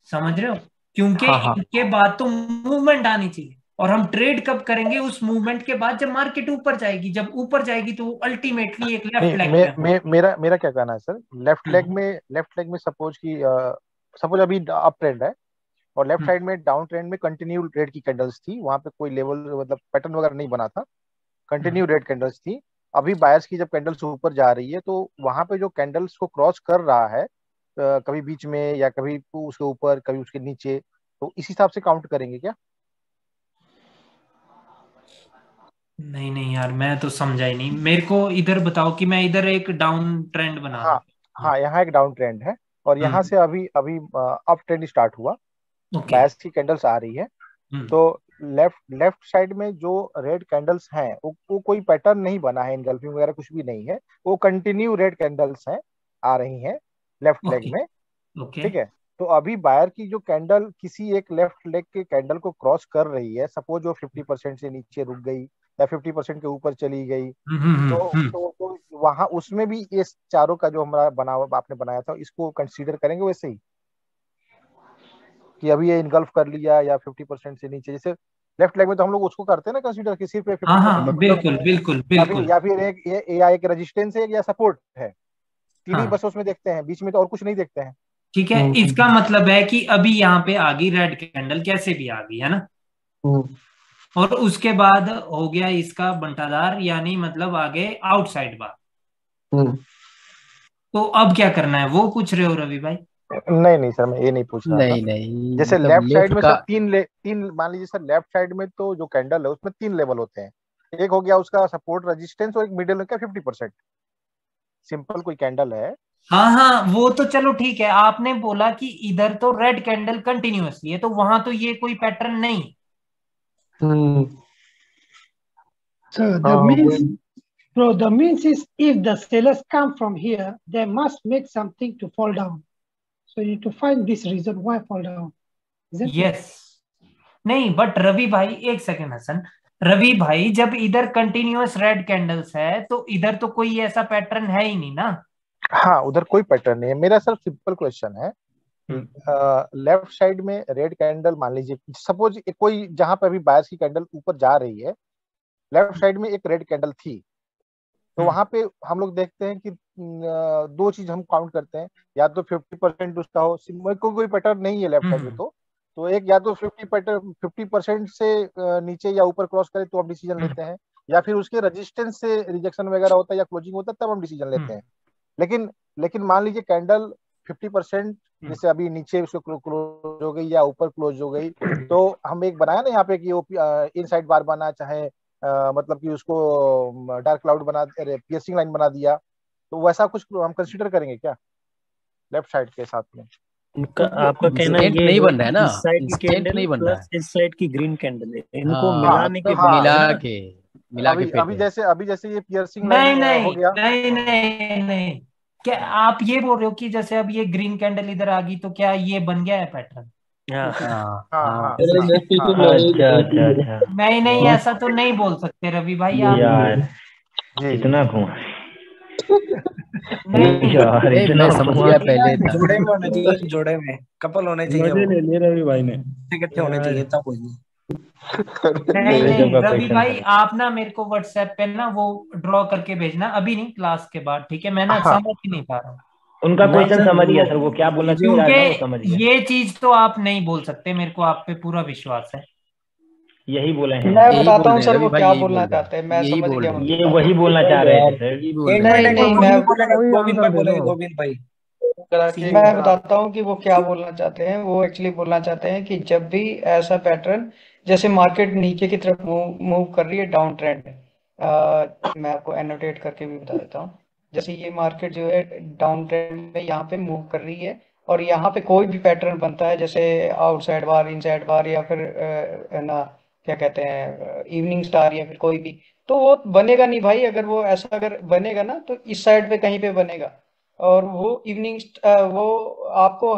समझ रहे हो? क्योंकि इनके बाद तो मूवमेंट आनी चाहिए, और हम ट्रेड कब करेंगे? उस मूवमेंट के बाद जब मार्केट ऊपर जाएगी। जब ऊपर जाएगी तो अल्टीमेटली एक लेफ्ट लेग में मेरा क्या कहना है सर, लेफ्ट लेग में सपोज अभी अप ट्रेंड है और लेफ्ट साइड में डाउन ट्रेंड में कंटिन्यू रेड की कैंडल्स थी, वहां पे कोई लेवल मतलब पैटर्न वगैरह नहीं बना था, कंटिन्यू रेड कैंडल्स थी। अभी बायर्स की जब कैंडल्स ऊपर जा रही है तो वहां पे जो कैंडल्स को क्रॉस कर रहा है, कभी बीच में या कभी उसके ऊपर कभी उसके नीचे, तो इस हिसाब से काउंट करेंगे क्या? नहीं नहीं यार, मैं तो समझा ही नहीं। मेरे को इधर बताओ कि मैं इधर एक डाउन ट्रेंड बना हाँ हाँ, यहाँ एक डाउन ट्रेंड है और यहाँ से अभी अभी अप ट्रेंड स्टार्ट हुआ, बायर्स की कैंडल्स आ रही है। तो लेफ्ट लेफ्ट साइड में जो रेड कैंडल्स हैं वो कोई पैटर्न नहीं बना है, इनगल्फिंग वगैरह कुछ भी नहीं है, वो कंटिन्यू रेड कैंडल्स हैं, आ रही हैं लेफ्ट लेग में। ठीक है, तो अभी बायर की जो कैंडल किसी एक लेफ्ट लेग के कैंडल को क्रॉस कर रही है, सपोज वो 50% से नीचे रुक गई या 50% के ऊपर चली गई, तो वहां उसमें भी इस चारों का जो हमारा आपने बनाया था इसको कंसीडर करेंगे वैसे ही कि अभी ये इनगल्फ कर लिया या 50% से नीचे, जैसे लेफ्ट लेग में तो हम लोग उसको करते हैं ना कंसीडर कि सिर्फ 50% बिल्कुल बिल्कुल बिल्कुल, या फिर एक रेजिस्टेंस है या सपोर्ट है, तीन ही बस उसमें देखते हैं, बीच में तो और कुछ नहीं देखते हैं। ठीक है, इसका मतलब है कि अभी यहाँ पे आ गई रेड कैंडल, कैसे भी आ गई है ना, और उसके बाद हो गया इसका बंटाधार, यानी मतलब आगे आउटसाइड बार। तो अब क्या करना है, वो पूछ रहे हो रवि भाई? नहीं सर, मैं ये नहीं पूछ रहा था। नहीं, जैसे मतलब लेफ्ट साइड में का... सर तीन मान लीजिए सर, लेफ्ट साइड में तो जो कैंडल है उसमें 3 लेवल होते हैं, एक हो गया उसका सपोर्ट रेजिस्टेंस और एक मिडिल में क्या 50%, सिंपल कोई कैंडल है। हाँ, वो तो चलो ठीक है। आपने बोला कि इधर तो रेड कैंडल कंटिन्यूअसली है, तो वहां तो ये कोई पैटर्न नहीं। So the means, bro, the means is if the sellers come from here, they must make something to fall down. So you need to find this reason why fall down. Yes. नहीं, but Ravi भाई एक second Hasan, Ravi भाई जब इधर continuous red candles है तो इधर तो कोई ऐसा पैटर्न है ही नहीं ना। हाँ, उधर कोई पैटर्न नहीं है। मेरा सर सिंपल क्वेश्चन है, लेफ्ट साइड में रेड कैंडल मान लीजिए, सपोज कोई जहां पे अभी बायर्स की कैंडल ऊपर जा रही है, लेफ्ट साइड में एक रेड कैंडल थी, तो वहां पे हम लोग देखते हैं कि 2 चीज हम काउंट करते हैं, या तो 50% उसका हो, कोई पैटर्न नहीं है लेफ्ट साइड में, तो एक या तो 50% से नीचे या ऊपर क्रॉस करे तो हम डिसीजन लेते हैं, या फिर उसके रेजिस्टेंस से रिजेक्शन वगैरह होता है या क्लोजिंग होता है तब हम डिसीजन लेते हैं। लेकिन मान लीजिए कैंडल 50% जैसे अभी नीचे उसको क्लोज हो गई या ऊपर क्लोज हो गई, तो हम एक बनाया ना यहाँ पे कि वो इनसाइड बार बना, चाहे मतलब कि उसको डार्क क्लाउड बना, पियर्सिंग लाइन बना दिया, तो वैसा कुछ हम कंसीडर करेंगे क्या लेफ्ट साइड के साथ में? आपका कहना ये नहीं बन रहा है ना, इस साइड की कैंडल नहीं बन रहा है, इस साइड की ग्रीन कैंडल है, इनको मिलाने के मिला के अभी जैसे ये पियर्सिंग लाइन हो गया। नहीं, क्या आप ये बोल रहे हो कि जैसे अब ये ग्रीन कैंडल इधर आ गई तो क्या ये बन गया है पैटर्न? नहीं, ऐसा तो नहीं बोल सकते रवि भाई आप यार, इतना घूम मैं समझ गया पहले था। जोड़े में होने चाहिए, जोड़े में कपल होने चाहिए, ले ले रवि भाई ने इकट्ठे होने चाहिए तब होगी। नहीं रवि भाई, आप ना मेरे को व्हाट्सएप पे ना वो ड्रॉ करके भेजना, अभी नहीं, क्लास के बाद, ठीक है? मैं ना समझ ही नहीं पा रहा हूँ उनका क्वेश्चन, समझ गया सर वो क्या बोलना चाह रहा है, समझ गया। ये चीज तो आप नहीं बोल सकते, मेरे को आप पे पूरा विश्वास है। यही बोले हैं, मैं बताता हूँ सर वो क्या बोलना चाहते हैं, मैं समझ गया। ये वही बोलना चाह रहे थे सर। नहीं, मैं गोविंद भाई मैं बताता हूँ कि वो क्या बोलना चाहते हैं। वो एक्चुअली बोलना चाहते हैं कि जब भी ऐसा पैटर्न, जैसे मार्केट नीचे की तरफ मूव कर रही है डाउन ट्रेंड, मैं आपको एनोटेट करके भी बता देता हूँ। जैसे ये मार्केट जो है डाउन ट्रेंड में यहाँ पे मूव कर रही है, और यहाँ पे कोई भी पैटर्न बनता है, जैसे आउटसाइड बार, इनसाइड बार, या फिर ना क्या कहते हैं इवनिंग स्टार, या फिर कोई भी, तो वो बनेगा नहीं भाई। अगर वो ऐसा अगर बनेगा ना तो इस साइड पे कहीं पे बनेगा, और वो इवनिंग वो आपको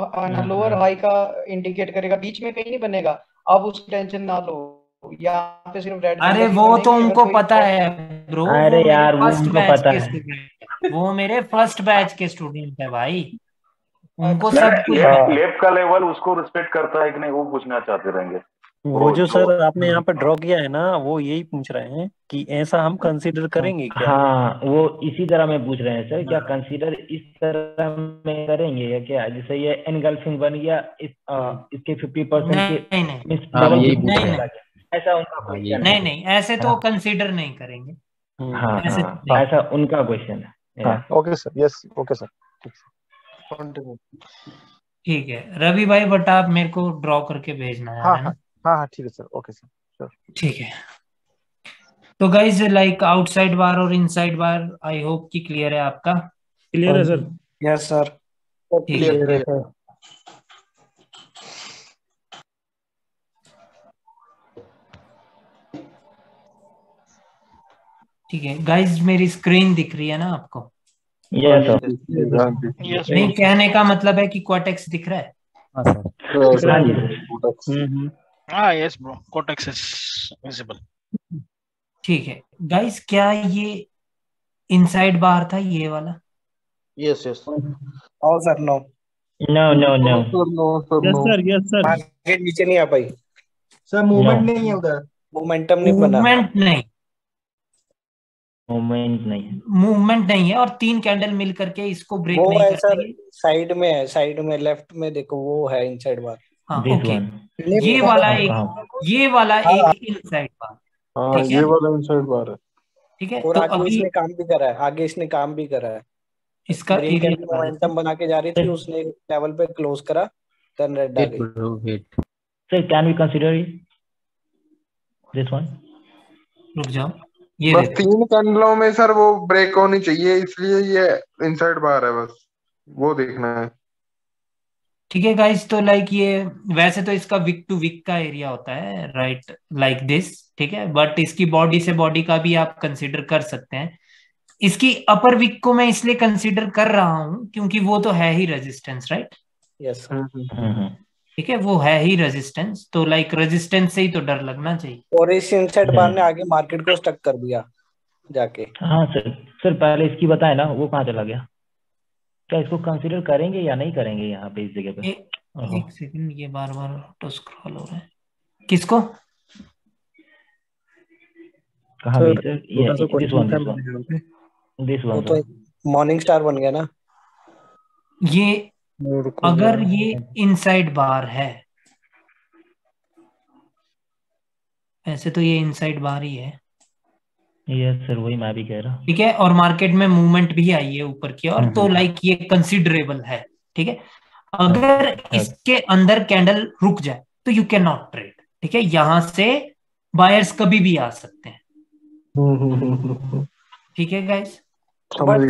लोअर हाई का इंडिकेट करेगा, बीच में कहीं नहीं बनेगा। आप उसकी टेंशन ना लो, यहाँ पे सिर्फ रेड। अरे वो तो उनको पता है ब्रो, अरे यार वो उनको पता है, वो मेरे फर्स्ट बैच के स्टूडेंट है भाई, उनको सब लेफ्ट का लेवल उसको रिस्पेक्ट करता है कि नहीं, वो पूछना चाहते रहेंगे। वो जो सर आपने यहाँ पर ड्रॉ किया है ना, वो यही पूछ रहे हैं कि ऐसा हम कंसीडर करेंगे क्या? हाँ, वो इसी तरह में पूछ रहे हैं सर, क्या कंसीडर इस तरह में करेंगे या क्या? जैसे ये एनगल्फिंग बन गया, इसके 50% ऐसा उनका क्वेश्चन। नहीं, ऐसे तो कंसीडर नहीं करेंगे। हाँ, ऐसा उनका क्वेश्चन है। Okay sir, yes okay sir, ठीक है रवि भाई, बट आप मेरे को ड्रॉ करके भेजना है ना? हाँ ठीक है सर, ओके सर, ठीक है। तो गाइज लाइक आउटसाइड बार और इनसाइड बार आई होप कि क्लियर है आपका। क्लियर है सर। यस सर, ठीक है क्लियर है सर। ठीक है गाइज, मेरी स्क्रीन दिख रही है ना आपको? Yes sir. नहीं, कहने का मतलब है कि क्वाटेक्स दिख रहा है। हाँ yes bro, cortex is visible. ठीक है गाइज, क्या ये इनसाइड बार था ये वाला? Yes yes. No sir, no no no no. Yes sir, yes sir. Market नीचे नहीं आ पाई सर, मूवमेंट नहीं है उधर, मोमेंटम नहीं बना। मूवमेंट नहीं, मूवमेंट नहीं है और 3 कैंडल मिल करके इसको ब्रेक वो नहीं है कर सर, पाएगी। साइड में है, साइड में लेफ्ट में देखो, वो है इनसाइड बार। हाँ This ओके, one. ये वाला एक इनसाइड बार। हाँ, ठीक है, ये वाला इनसाइड बार है। ठीक है। और तो आगे अभी इसने काम भी करा है, आगे इसने काम भी करा है। इसका ग्रीन एरिया कैंडल मोमेंटम बना के जा रही थी, उसने लेवल पे क्लोज करा, देन रेड आ गई। Sir, can we consider this one? रुक जाओ, ये बस देखो 3 कैंडलों में सर वो ब्रेक होनी चाहिए, इसलिए ये इनसाइड बार है, बस वो देखना है। ठीक है गाइस। तो लाइक ये वैसे तो इसका विक टू विक का एरिया होता है, राइट, लाइक दिस, ठीक है। बट इसकी बॉडी से बॉडी का भी आप कंसीडर कर सकते हैं। इसकी अपर विक को मैं इसलिए कंसीडर कर रहा हूं क्योंकि वो तो है ही रेजिस्टेंस, राइट। यस, ठीक है, वो है ही रेजिस्टेंस, तो लाइक रेजिस्टेंस से ही तो डर लगना चाहिए। और इस इनसाइड बार ने आगे मार्केट को स्टक कर दिया जाके। हाँ सर। सर पहले इसकी बताए ना, वो कहाँ चला गया? क्या इसको कंसीडर करेंगे या नहीं करेंगे यहाँ पे इस जगह पे? एक सेकंड, ये बार बार ऑटो स्क्रॉल हो रहा है। किसको? कहाँ गई सर? ये दिस वन तो मॉर्निंग स्टार बन गया ना। ये अगर ये इनसाइड बार है, ऐसे तो ये इनसाइड बार ही है। यस सर, वही मैं भी कह रहा हूँ। ठीक है, और मार्केट में मूवमेंट भी आई है ऊपर की ओर, तो लाइक ये कंसिडरेबल है। ठीक है, अगर इसके अंदर कैंडल रुक जाए तो यू कैन नॉट ट्रेड। ठीक है, यहां से बायर्स कभी भी आ सकते हैं। ठीक है गाइस, मान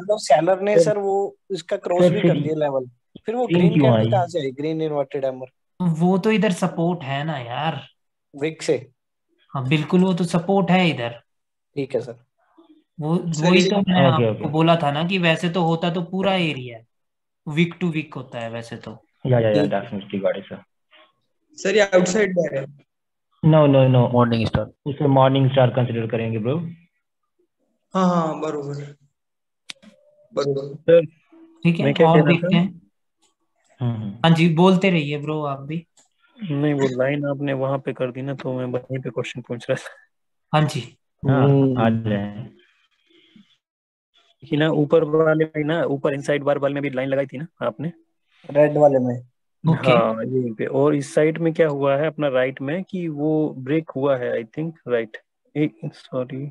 लो सेलर ने सर वो इसका क्रॉस भी कर दिया लेवल, फिर वो ग्रीन कैंडल कहां से आई? ग्रीन इन्वर्टेड हैमर, वो तो इधर सपोर्ट है ना यार, विक से। हाँ बिल्कुल, वो तो सपोर्ट है इधर। ठीक है सर, वो वही तो मैं आपको बोला था ना कि वैसे तो होता तो पूरा एरिया वीक टू वीक होता है वैसे तो। Yeah definitely got it sir. Sir ये आउटसाइड बार है। No no no, morning star, उसे मॉर्निंग स्टार कंसीडर करेंगे ब्रो। हाँ हाँ बरोबर बरोबर। ठीक है, और देखते हैं। हाँ जी, बोलते रहिए ब्रो आप भी। नहीं, वो लाइन आपने वहां पे कर दी ना, तो मैं वहीं पे क्वेश्चन पूछ रहा था। हाँ जी, आ जाए कि ना ऊपर वाले में ना, ऊपर इनसाइड बार वाले में भी लाइन लगाई थी ना आपने, रेड वाले में। हाँ यहीं पे। और इस साइड में क्या हुआ है अपना राइट में कि वो ब्रेक हुआ है, आई थिंक राइट। सॉरी,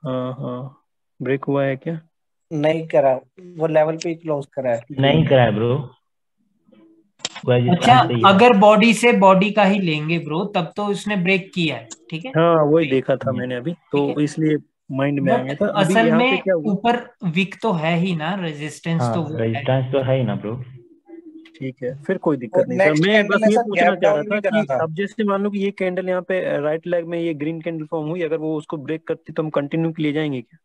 हाँ हाँ, ब्रेक हुआ है क्या? नहीं करा, वो लेवल पे क्लोज करा है। नहीं करा है ब्रो। अच्छा, अगर बॉडी से बॉडी का ही लेंगे ब्रो, तब तो उसने ब्रेक किया है। ठीक है, हाँ वही देखा था मैंने अभी, तो इसलिए माइंड में आ गया था। असल में ऊपर विक तो है ही ना, रेजिस्टेंस तो रेजिस्टेंस तो है ही ना ब्रो। ठीक है, फिर कोई दिक्कत नहीं सर। मैं बस ये पूछना चाह रहा था कि अब जैसे मान लो कि ये कैंडल यहाँ पे राइट लेग में ये ग्रीन कैंडल फॉर्म हुई, अगर वो उसको ब्रेक करती तो हम कंटिन्यू के लिए जाएंगे क्या?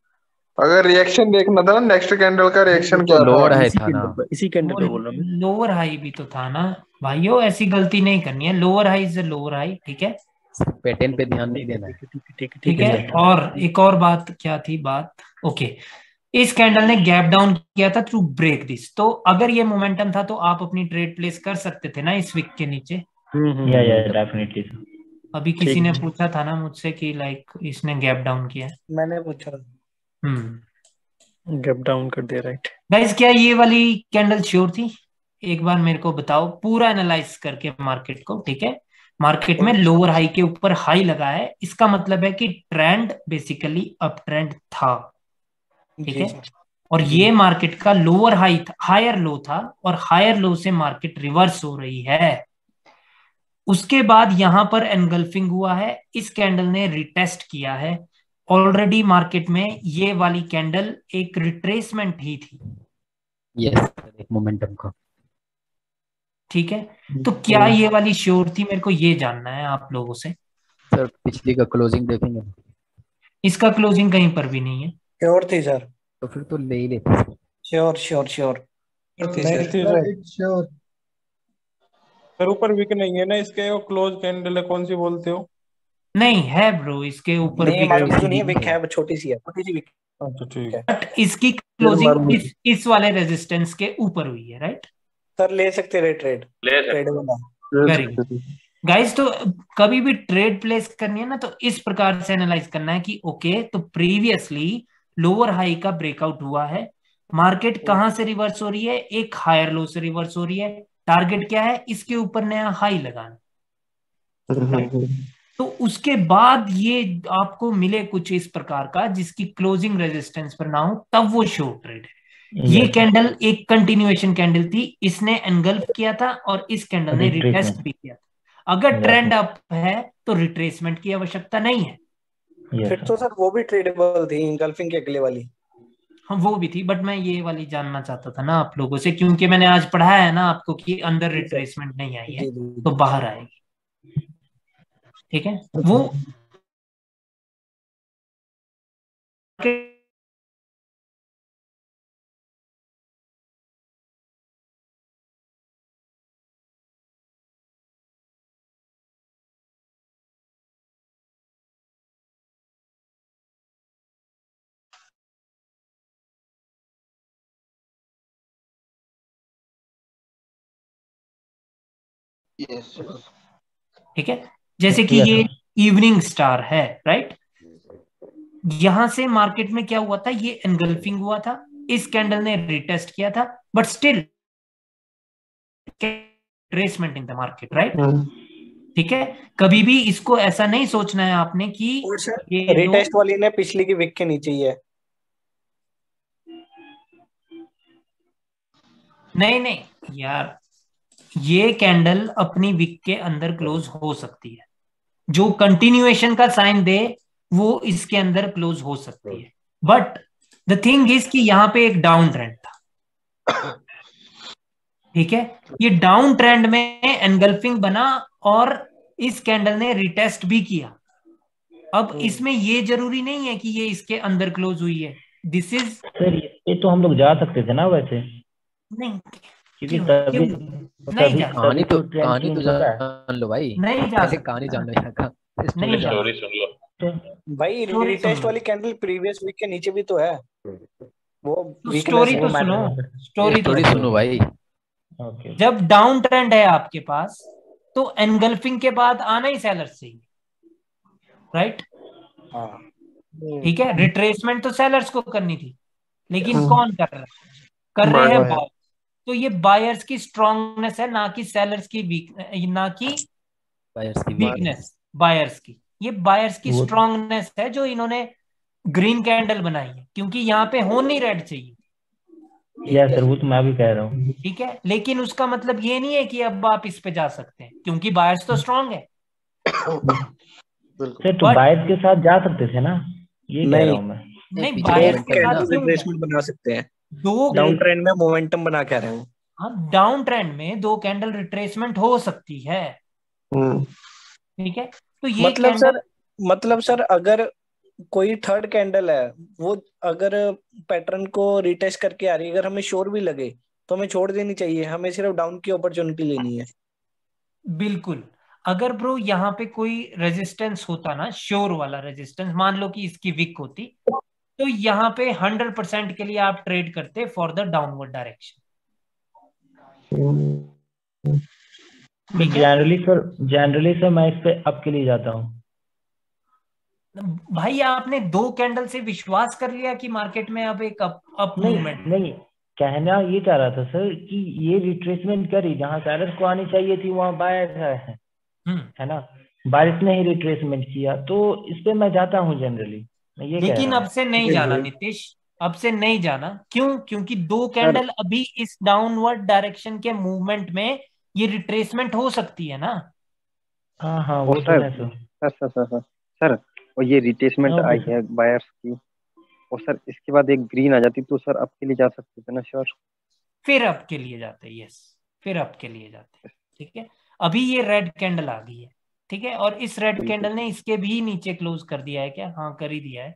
अगर रिएक्शन देखना था ना, नेक्स्ट कैंडल का रिएक्शन क्या लोअर हाई था ना, इसी कैंडल पे बोल रहा हूँ। लोअर हाई भी तो था ना भाइयों, ऐसी गलती नहीं करनी है। Lower high is lower high. ठीक है, पैटर्न पे ध्यान नहीं देना है। ठीक है। और एक और बात क्या थी बात, ओके, इस कैंडल ने गैप डाउन किया था टू ब्रेक दिस, तो अगर ये मोमेंटम था तो आप अपनी ट्रेड प्लेस कर सकते थे ना इस विक के नीचे। या डेफिनेटली। अभी किसी ने पूछा था ना मुझसे कि लाइक इसने गैप डाउन किया है। मैंने पूछा था। गैप डाउन कर दिया, राइट। गाइस, क्या ये वाली कैंडल श्योर थी? एक बार मेरे को बताओ पूरा एनालाइज करके मार्केट को। ठीक है, मार्केट में लोअर हाई के ऊपर हाई लगा है, इसका मतलब है कि ट्रेंड बेसिकली अप ट्रेंड था। ठीक है, और ये मार्केट का लोअर हाई था, हायर लो था, और हायर लो से मार्केट रिवर्स हो रही है। उसके बाद यहां पर एनगल्फिंग हुआ है, इस कैंडल ने रिटेस्ट किया है। ऑलरेडी मार्केट में ये वाली कैंडल एक रिट्रेसमेंट ही थी। यस, एक मोमेंटम का। ठीक है, तो क्या ये वाली श्योर थी? मेरे को ये जानना है आप लोगों से। सर पिछली का क्लोजिंग देखेंगे? इसका क्लोजिंग कहीं पर भी नहीं है। श्योर थी सर। तो फिर तो ले ही लेते। श्योर श्योर श्योर नहीं थी श्योर। सर ऊपर वीक नहीं है ना इसके, वो क्लोज कैंडल है, कौन सी बोलते हो? नहीं है ब्रो, इसके ऊपर नहीं मार्केट तो नहीं है, विक है, छोटी सी है, छोटी सी विक। अच्छा ठीक है। बट इसकी क्लोजिंग इस वाले रेजिस्टेंस के ऊपर हुई है, राइट? सर ले सकते हैं trade, trade very good guys. तो कभी भी ट्रेड प्लेस करनी है ना, तो इस प्रकार से एनालाइज करना है कि ओके, तो प्रीवियसली लोअर हाई का ब्रेकआउट हुआ है, मार्केट कहां से रिवर्स हो रही है? एक हायर लो से रिवर्स हो रही है। टारगेट क्या है? इसके ऊपर नया हाई लगाना। तो उसके बाद ये आपको मिले कुछ इस प्रकार का जिसकी क्लोजिंग रेजिस्टेंस पर ना हो, तब वो शॉर्ट ट्रेड है। ये कैंडल एक कंटिन्यूएशन कैंडल थी, इसने एनगल्फ किया था और इस कैंडल ने रिटेस्ट भी किया था। अगर ट्रेंड अप है तो रिट्रेसमेंट की आवश्यकता नहीं है। फिर तो सर वो भी ट्रेडेबल थी, एनगल्फिंग के अगले वाली। हाँ वो भी थी, बट मैं ये वाली जानना चाहता था ना आप लोगों से, क्योंकि मैंने आज पढ़ाया है ना आपको कि अंदर रिट्रेसमेंट नहीं आई है तो बाहर आएगी। ठीक है, वो ठीक है, जैसे कि ये इवनिंग स्टार है, राइट? यहां से मार्केट में क्या हुआ था? ये एनगल्फिंग हुआ था, इस कैंडल ने रिटेस्ट किया था, but still tradesman in the market, right? ठीक है, कभी भी इसको ऐसा नहीं सोचना है आपने कि ये रिटेस्ट वाली ने पिछली की विक के नीचे ही है। नहीं यार, ये कैंडल अपनी विक के अंदर क्लोज हो सकती है। जो कंटिन्यूएशन का साइन दे वो इसके अंदर क्लोज हो सकती है, बट द थिंग इज कि यहां पे एक डाउन ट्रेंड था। ठीक है, ये डाउन ट्रेंड में एनगल्फिंग बना और इस कैंडल ने रिटेस्ट भी किया। अब इसमें ये जरूरी नहीं है कि ये इसके अंदर क्लोज हुई है। दिस इज सर ये तो हम लोग जा सकते थे ना वैसे। नहीं, क्योंकि कहानी तो जान लो भाई, नहीं जा सकते। कहानी जान लो का नहीं स्टोरी सुन लो भाई। रिटेस्ट वाली कैंडल प्रीवियस वीक के नीचे भी तो है वो। स्टोरी तो सुनो, स्टोरी सुनो भाई। जब डाउन ट्रेंड है आपके पास तो एनगल्फिंग के बाद आना ही सेलर्स से ही, राइट? ठीक है, रिट्रेसमेंट तो सेलर्स को करनी थी, लेकिन कौन कर रहा है? कर रहे हैं बायर्स। तो ये बायर्स की स्ट्रांगनेस है, ना कि सेलर्स की ना कि वीकनेस। बायर्स की, ये बायर्स की स्ट्रांगनेस है जो इन्होंने ग्रीन कैंडल बनाई है, क्योंकि यहाँ पे होन नहीं रेड चाहिए। या सर वो तो मैं भी कह रहा हूँ। ठीक है, लेकिन उसका मतलब ये नहीं है कि अब आप इस पे जा सकते हैं, क्योंकि बायर्स तो स्ट्रांग है। सर तो बायर्स के साथ जा सकते थे ना, ये कह रहा हूँ मैं। नहीं, बायर्स के साथ रिट्रेसमेंट बना सकते हैं। दो डाउन ट्रेंड में मोमेंटम बना के आ रहे हैं। हाँ, डाउन ट्रेंड में दो कैंडल रिट्रेसमेंट हो सकती है। ठीक है, तो ये मतलब सर अगर कोई थर्ड कैंडल है वो अगर पैटर्न को रिटेस्ट करके आ रही है, अगर हमें श्योर भी लगे तो हमें छोड़ देनी चाहिए, हमें सिर्फ डाउन की अपॉर्चुनिटी लेनी है। बिल्कुल। अगर ब्रो यहाँ पे कोई रेजिस्टेंस होता ना, श्योर वाला रेजिस्टेंस, मान लो कि इसकी विक होती, तो यहाँ पे 100% के लिए आप ट्रेड करते for the downward direction. Generally sir मैं इस पे अप के लिए जाता हूँ। भाई आपने दो कैंडल से विश्वास कर लिया कि मार्केट में अब एक अप मूवमेंट। नहीं, कहना ये चाह रहा था सर कि ये रिट्रेसमेंट करी, जहां सेलर्स को आनी चाहिए थी वहां बायर्स है ना, बायर्स ने ही रिट्रेसमेंट किया, तो इस पे मैं जाता हूँ जनरली। लेकिन अब से नहीं जाना नीतीश, अब से नहीं जाना। क्यों? क्योंकि दो कैंडल अभी इस डाउनवर्ड डायरेक्शन के मूवमेंट में ये रिट्रेसमेंट हो सकती है ना। हाँ हाँ और वो तो सर है सर। सर और ये रिट्रेसमेंट हाँ आई बोलो। है बायर्स की, और सर इसके बाद एक ग्रीन आ जाती तो सर आपके लिए जा सकते थे ना श्योर। फिर अप के लिए जाते हैं, यस, फिर अप के लिए जाते हैं। ठीक है, अभी ये रेड कैंडल आ गई है, ठीक है, और इस रेड बिल्कुल कैंडल ने इसके भी नीचे क्लोज कर दिया है क्या? हाँ कर ही दिया है,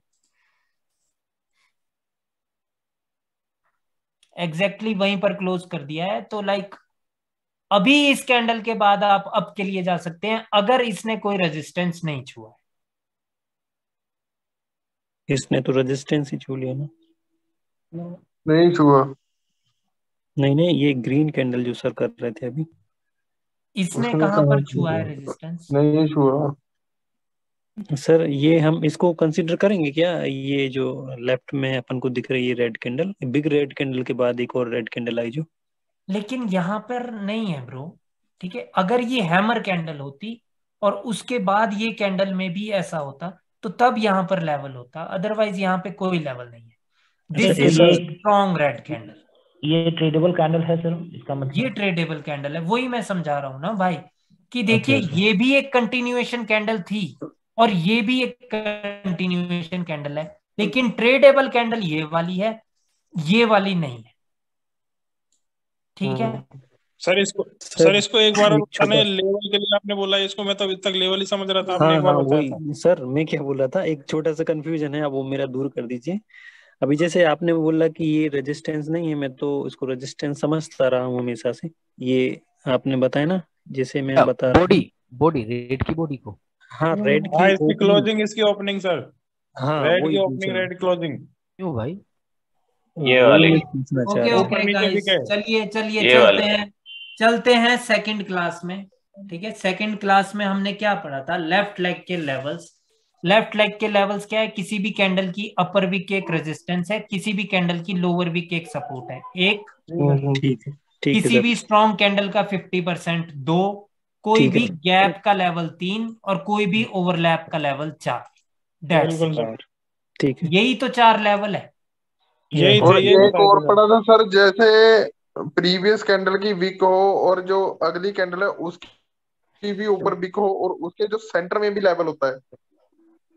एग्जैक्टली वहीं पर क्लोज कर दिया है। तो लाइक अभी इस कैंडल के बाद आप अप के लिए जा सकते हैं अगर इसने कोई रेजिस्टेंस नहीं छुआ। इसने तो रेजिस्टेंस ही छू लिया ना। नहीं छुआ, नहीं नहीं, ये ग्रीन कैंडल जो सर कर रहे थे अभी, इसने उसने कहां कहा पर छुआ है रेजिस्टेंस? नहीं छुआ। सर ये हम इसको कंसीडर करेंगे क्या? ये जो लेफ्ट में अपन को दिख रही है red candle, big red candle के बाद एक और रेड कैंडल आई जो, लेकिन यहां पर नहीं है ब्रो, ठीक है, अगर ये हैमर कैंडल होती और उसके बाद ये कैंडल में भी ऐसा होता तो तब यहां पर लेवल होता, अदरवाइज यहां पे कोई लेवल नहीं है। अच्छा दिस इज ये स्ट्रॉन्ग रेड कैंडल। ये ट्रेडेबल कैंडल है सर, इसका ये मतलब? ट्रेडेबल कैंडल है, वही मैं समझा रहा हूं ना भाई, कि देखिए ओके ओके। ये भी एक कंटिन्यूएशन कैंडल थी और ये भी एक कंटिन्यूएशन कैंडल है, लेकिन ट्रेडेबल कैंडल ये वाली है, ये वाली नहीं है। ठीक है सर इसको एक बार और एक छोटा, लेवल के लिए आपने बोला, इसको मैं तो अभी तक लेवल ही समझ रहा था, आपने हाँ एक बार हाँ बताया था। वही सर मैं क्या बोल रहा था, एक छोटा सा कंफ्यूजन है, अब वो मेरा दूर कर दीजिए। अभी जैसे आपने बोला कि ये रेजिस्टेंस नहीं है, मैं तो इसको रेजिस्टेंस समझता रहा हूँ हमेशा से। ये आपने बताया ना, जैसे मैं बता रहा बॉडी हूँ। बॉडी रेड की बॉडी को। हाँ रेड हाँ की इसकी ओपनिंग, क्लोजिंग, इसकी ओपनिंग सर, हाँ रेड वही की पूछ ओपनिंग, रहा रेड क्लोजिंग। क्यों भाई? ये वही वाली मैं पूछना चाह ओके रहा हूँ। ऊपर ओके नीचे गाइस, दिखे चलिए चलिए ये चलते वाले हैं, चलते हैं सेकंड क्लास में। ठीक है, सेकंड क्लास में हमने क्या पढ़ा था? लेफ्ट लेग के लेवल्स। लेफ्ट लेग के लेवल्स क्या है? किसी भी कैंडल की अपर वीक एक रेजिस्टेंस है, किसी भी कैंडल की लोअर वीक एक सपोर्ट है, एक ठीक है किसी सर, भी स्ट्रॉन्ग कैंडल का 50% दो, कोई ठीक है भी गैप का लेवल 3 और कोई भी ओवरलैप का लेवल 4। बिल्कुल सर, ठीक है। यही तो 4 लेवल है। यही और थे, यही एक बताया और था सर। पढ़ा था सर, जैसे प्रीवियस कैंडल की विक हो और जो अगली कैंडल है उसकी भी ऊपर विक हो और उसके जो सेंटर में भी लेवल होता है।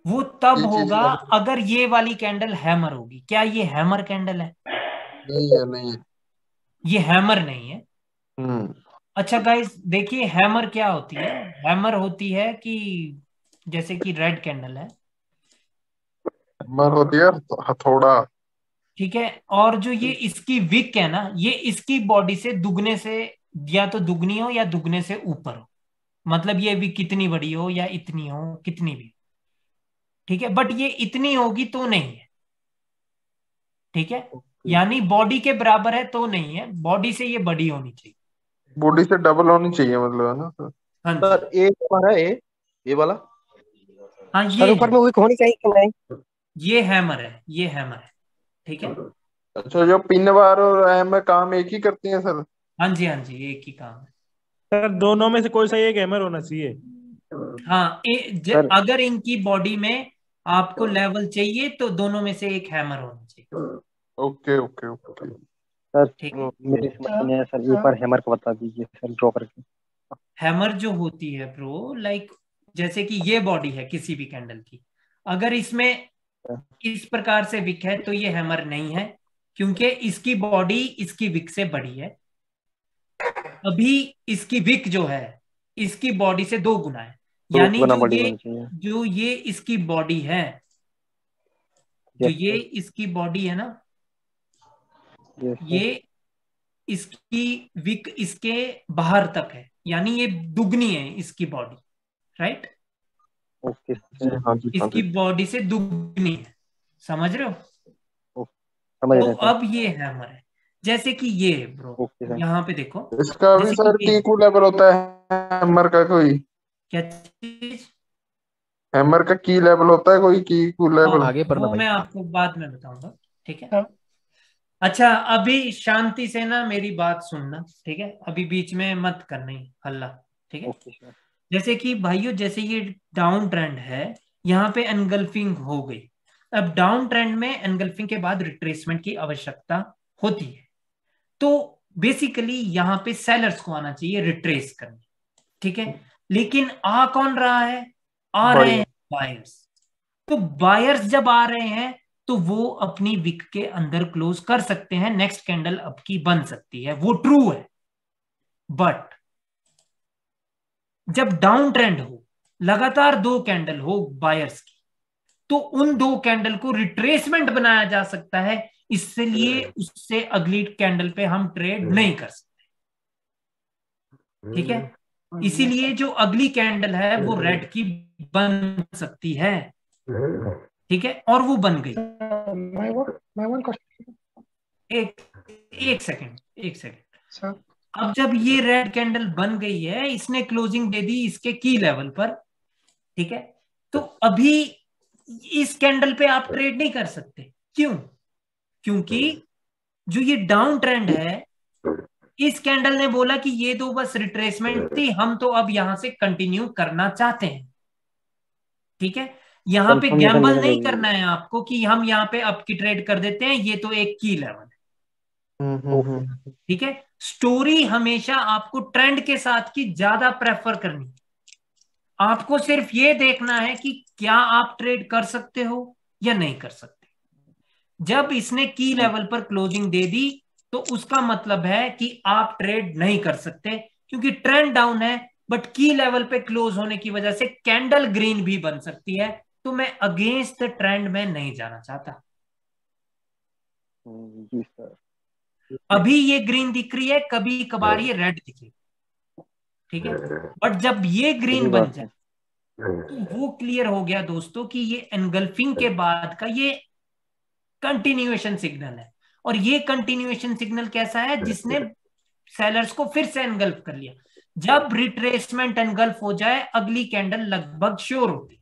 वो तब ये चीज होगा अगर ये वाली कैंडल हैमर होगी। क्या ये हैमर कैंडल है? नहीं है, नहीं है। ये हैमर नहीं है। हम्म। अच्छा गाइस देखिए, हैमर क्या होती है? हैमर होती है कि जैसे कि रेड कैंडल है, मर होती है हथौड़ा। ठीक है, और जो ये इसकी विक है ना, ये इसकी बॉडी से दुगने से, या तो दुगनी हो या दुगने से ऊपर हो, मतलब ये विक कितनी बड़ी हो या इतनी हो, कितनी भी, ठीक है, बट ये इतनी होगी तो नहीं है। ठीक है, यानी बॉडी के बराबर है तो नहीं है, बॉडी से ये बड़ी होनी चाहिए। बॉडी से डबल होनी चाहिए मतलब, है ना सर? हाँ जी, सर ए हमारा ये वाला, हाँ सर ये ऊपर है, में वीक होनी चाहिए कि नहीं? ये हैमर है, ये हैमर है। ठीक है, अच्छा, जो पिन बार और हैमर काम एक ही करती हैं सर? हाँ जी हाँ जी, एक ही काम है। सर दोनों में से कोई सा एक हैमर होना चाहिए। हाँ सर अगर इनकी बॉडी में आपको लेवल चाहिए तो दोनों में से एक हैमर होना चाहिए। Okay okay okay. सर ठीक है, मेरी समझ में नहीं आया सर, एक बार हैमर का बता दीजिए सर ड्रॉ करके। हैमर जो होती है ब्रो, लाइक जैसे कि ये बॉडी है किसी भी कैंडल की, अगर इसमें इस प्रकार से विक है तो ये हैमर नहीं है, क्योंकि इसकी बॉडी इसकी विक से बड़ी है। अभी इसकी विक जो है इसकी बॉडी से 2 गुना है, दो यानी गुना बड़ी होनी चाहिए। जो ये इसकी बॉडी है, जो ये इसकी बॉडी है ना, ये इसकी विक इसके बाहर तक है, यानी ये दुगनी है इसकी बॉडी, राइट? ओके इसकी बॉडी से दुगनी है, समझ रहे हो? समझ तो रहे हैं अब ये हैमर है, जैसे कि ये ब्रो यहाँ पे देखो, इसका भी सर टीकू लेवल होता है हैमर का कोई? क्या चीज? हैमर का की लेवल होता है कोई, की लेवल? आगे पढ़ना वो भाई। मैं आपको बाद में बताऊंगा, ठीक है? अच्छा अभी शांति से ना मेरी बात सुनना, ठीक है? अभी बीच में मत करना हल्ला, ठीक है? जैसे कि भाइयों, जैसे ये डाउन ट्रेंड है, यहाँ पे एनगल्फिंग हो गई। अब डाउन ट्रेंड में एनगल्फिंग के बाद रिट्रेसमेंट की आवश्यकता होती है, तो बेसिकली यहाँ पे सेलर्स को आना चाहिए रिट्रेस करने, ठीक है? लेकिन आ कौन रहा है? आ रहे हैं बायर्स। तो बायर्स जब आ रहे हैं तो वो अपनी विक के अंदर क्लोज कर सकते हैं, नेक्स्ट कैंडल अप की बन सकती है, वो ट्रू है। बट जब डाउन ट्रेंड हो, लगातार 2 कैंडल हो बायर्स की, तो उन 2 कैंडल को रिट्रेसमेंट बनाया जा सकता है, इसलिए उससे अगली कैंडल पे हम ट्रेड नहीं कर सकते। ठीक है, इसीलिए जो अगली कैंडल है वो रेड की बन सकती है। ठीक है, और वो बन गई। एक सेकंड। अब जब ये रेड कैंडल बन गई है, इसने क्लोजिंग दे दी इसके की लेवल पर, ठीक है, तो अभी इस कैंडल पे आप ट्रेड नहीं कर सकते। क्यों? क्योंकि जो ये डाउन ट्रेंड है, इस कैंडल ने बोला कि ये तो बस रिट्रेसमेंट थी, हम तो अब यहां से कंटिन्यू करना चाहते हैं। ठीक है, यहां पे गैम्बल नहीं करना है आपको कि हम यहां पे अप की ट्रेड कर देते हैं, ये तो एक की लेवल है। ठीक है, स्टोरी हमेशा आपको ट्रेंड के साथ की ज्यादा प्रेफर करनी। आपको सिर्फ ये देखना है कि क्या आप ट्रेड कर सकते हो या नहीं कर सकते। जब इसने की लेवल पर क्लोजिंग दे दी तो उसका मतलब है कि आप ट्रेड नहीं कर सकते, क्योंकि ट्रेंड डाउन है, बट की लेवल पे क्लोज होने की वजह से कैंडल ग्रीन भी बन सकती है। तो मैं अगेंस्ट ट्रेंड में नहीं जाना चाहता। जी सर। अभी ये ग्रीन दिख रही है, कभी कभार ये रेड दिखे, ठीक है, बट जब ये ग्रीन बन जाए तो वो क्लियर हो गया दोस्तों कि ये एनगल्फिंग के बाद का ये कंटिन्यूएशन सिग्नल है। और ये कंटिन्यूएशन सिग्नल कैसा है? जिसने सेलर्स को फिर से एनगल्फ कर लिया। जब रिट्रेसमेंट एनगल्फ हो जाए, अगली कैंडल लगभग श्योर होती है,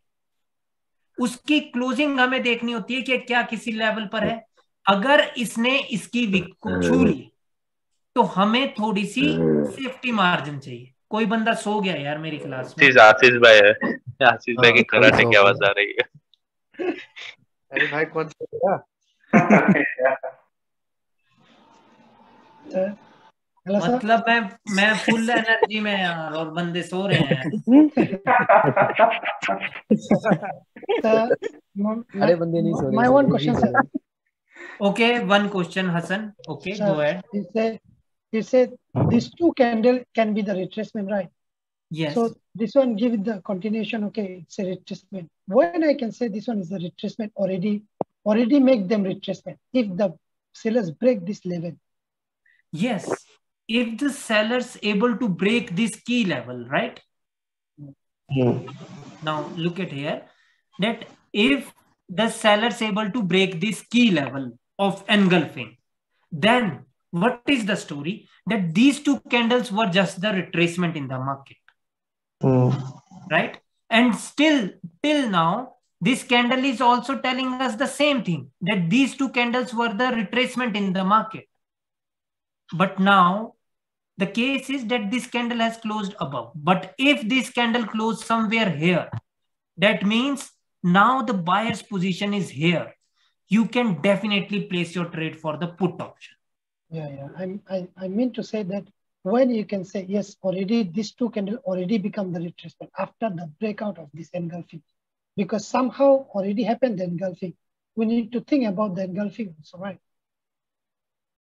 उसकी क्लोजिंग हमें देखनी होती है कि क्या किसी लेवल पर है। अगर इसने इसकी विक को छू ली तो हमें थोड़ी सी सेफ्टी मार्जिन चाहिए। कोई बंदा सो गया यार मेरी क्लास में। आशीष भाई है, आशीष भाई की कराटे की आवाज आ रही है। अरे भाई कौन सा मतलब मैं फुल एनर्जी में यार, और बंदे सो रहे हैं। अरे बंदे नहीं सो रहे। My one question, sir. Okay, one question, Hassan. Okay, Sir, go ahead. You said these 2 candle can be the retracement, right? Yes. So this one give it the continuation. Okay, it's a retracement. When I can say this one is a retracement, already make them retracement if the sellers break this level. Yes, if the sellers able to break this key level, right? Now look at here, that if the sellers able to break this key level of engulfing, then what is the story? That these 2 candles were just the retracement in the market. Right? And still till now this candle is also telling us the same thing, that these 2 candles were the retracement in the market. But now the case is that this candle has closed above. But if this candle closed somewhere here, that means now the buyer's position is here. You can definitely place your trade for the put option. Yeah. I mean to say that when you can say, yes, already these 2 candles already become the retracement after the breakout of this engulfing, because somehow already happened the engulfing. We need to think about the engulfing also, right?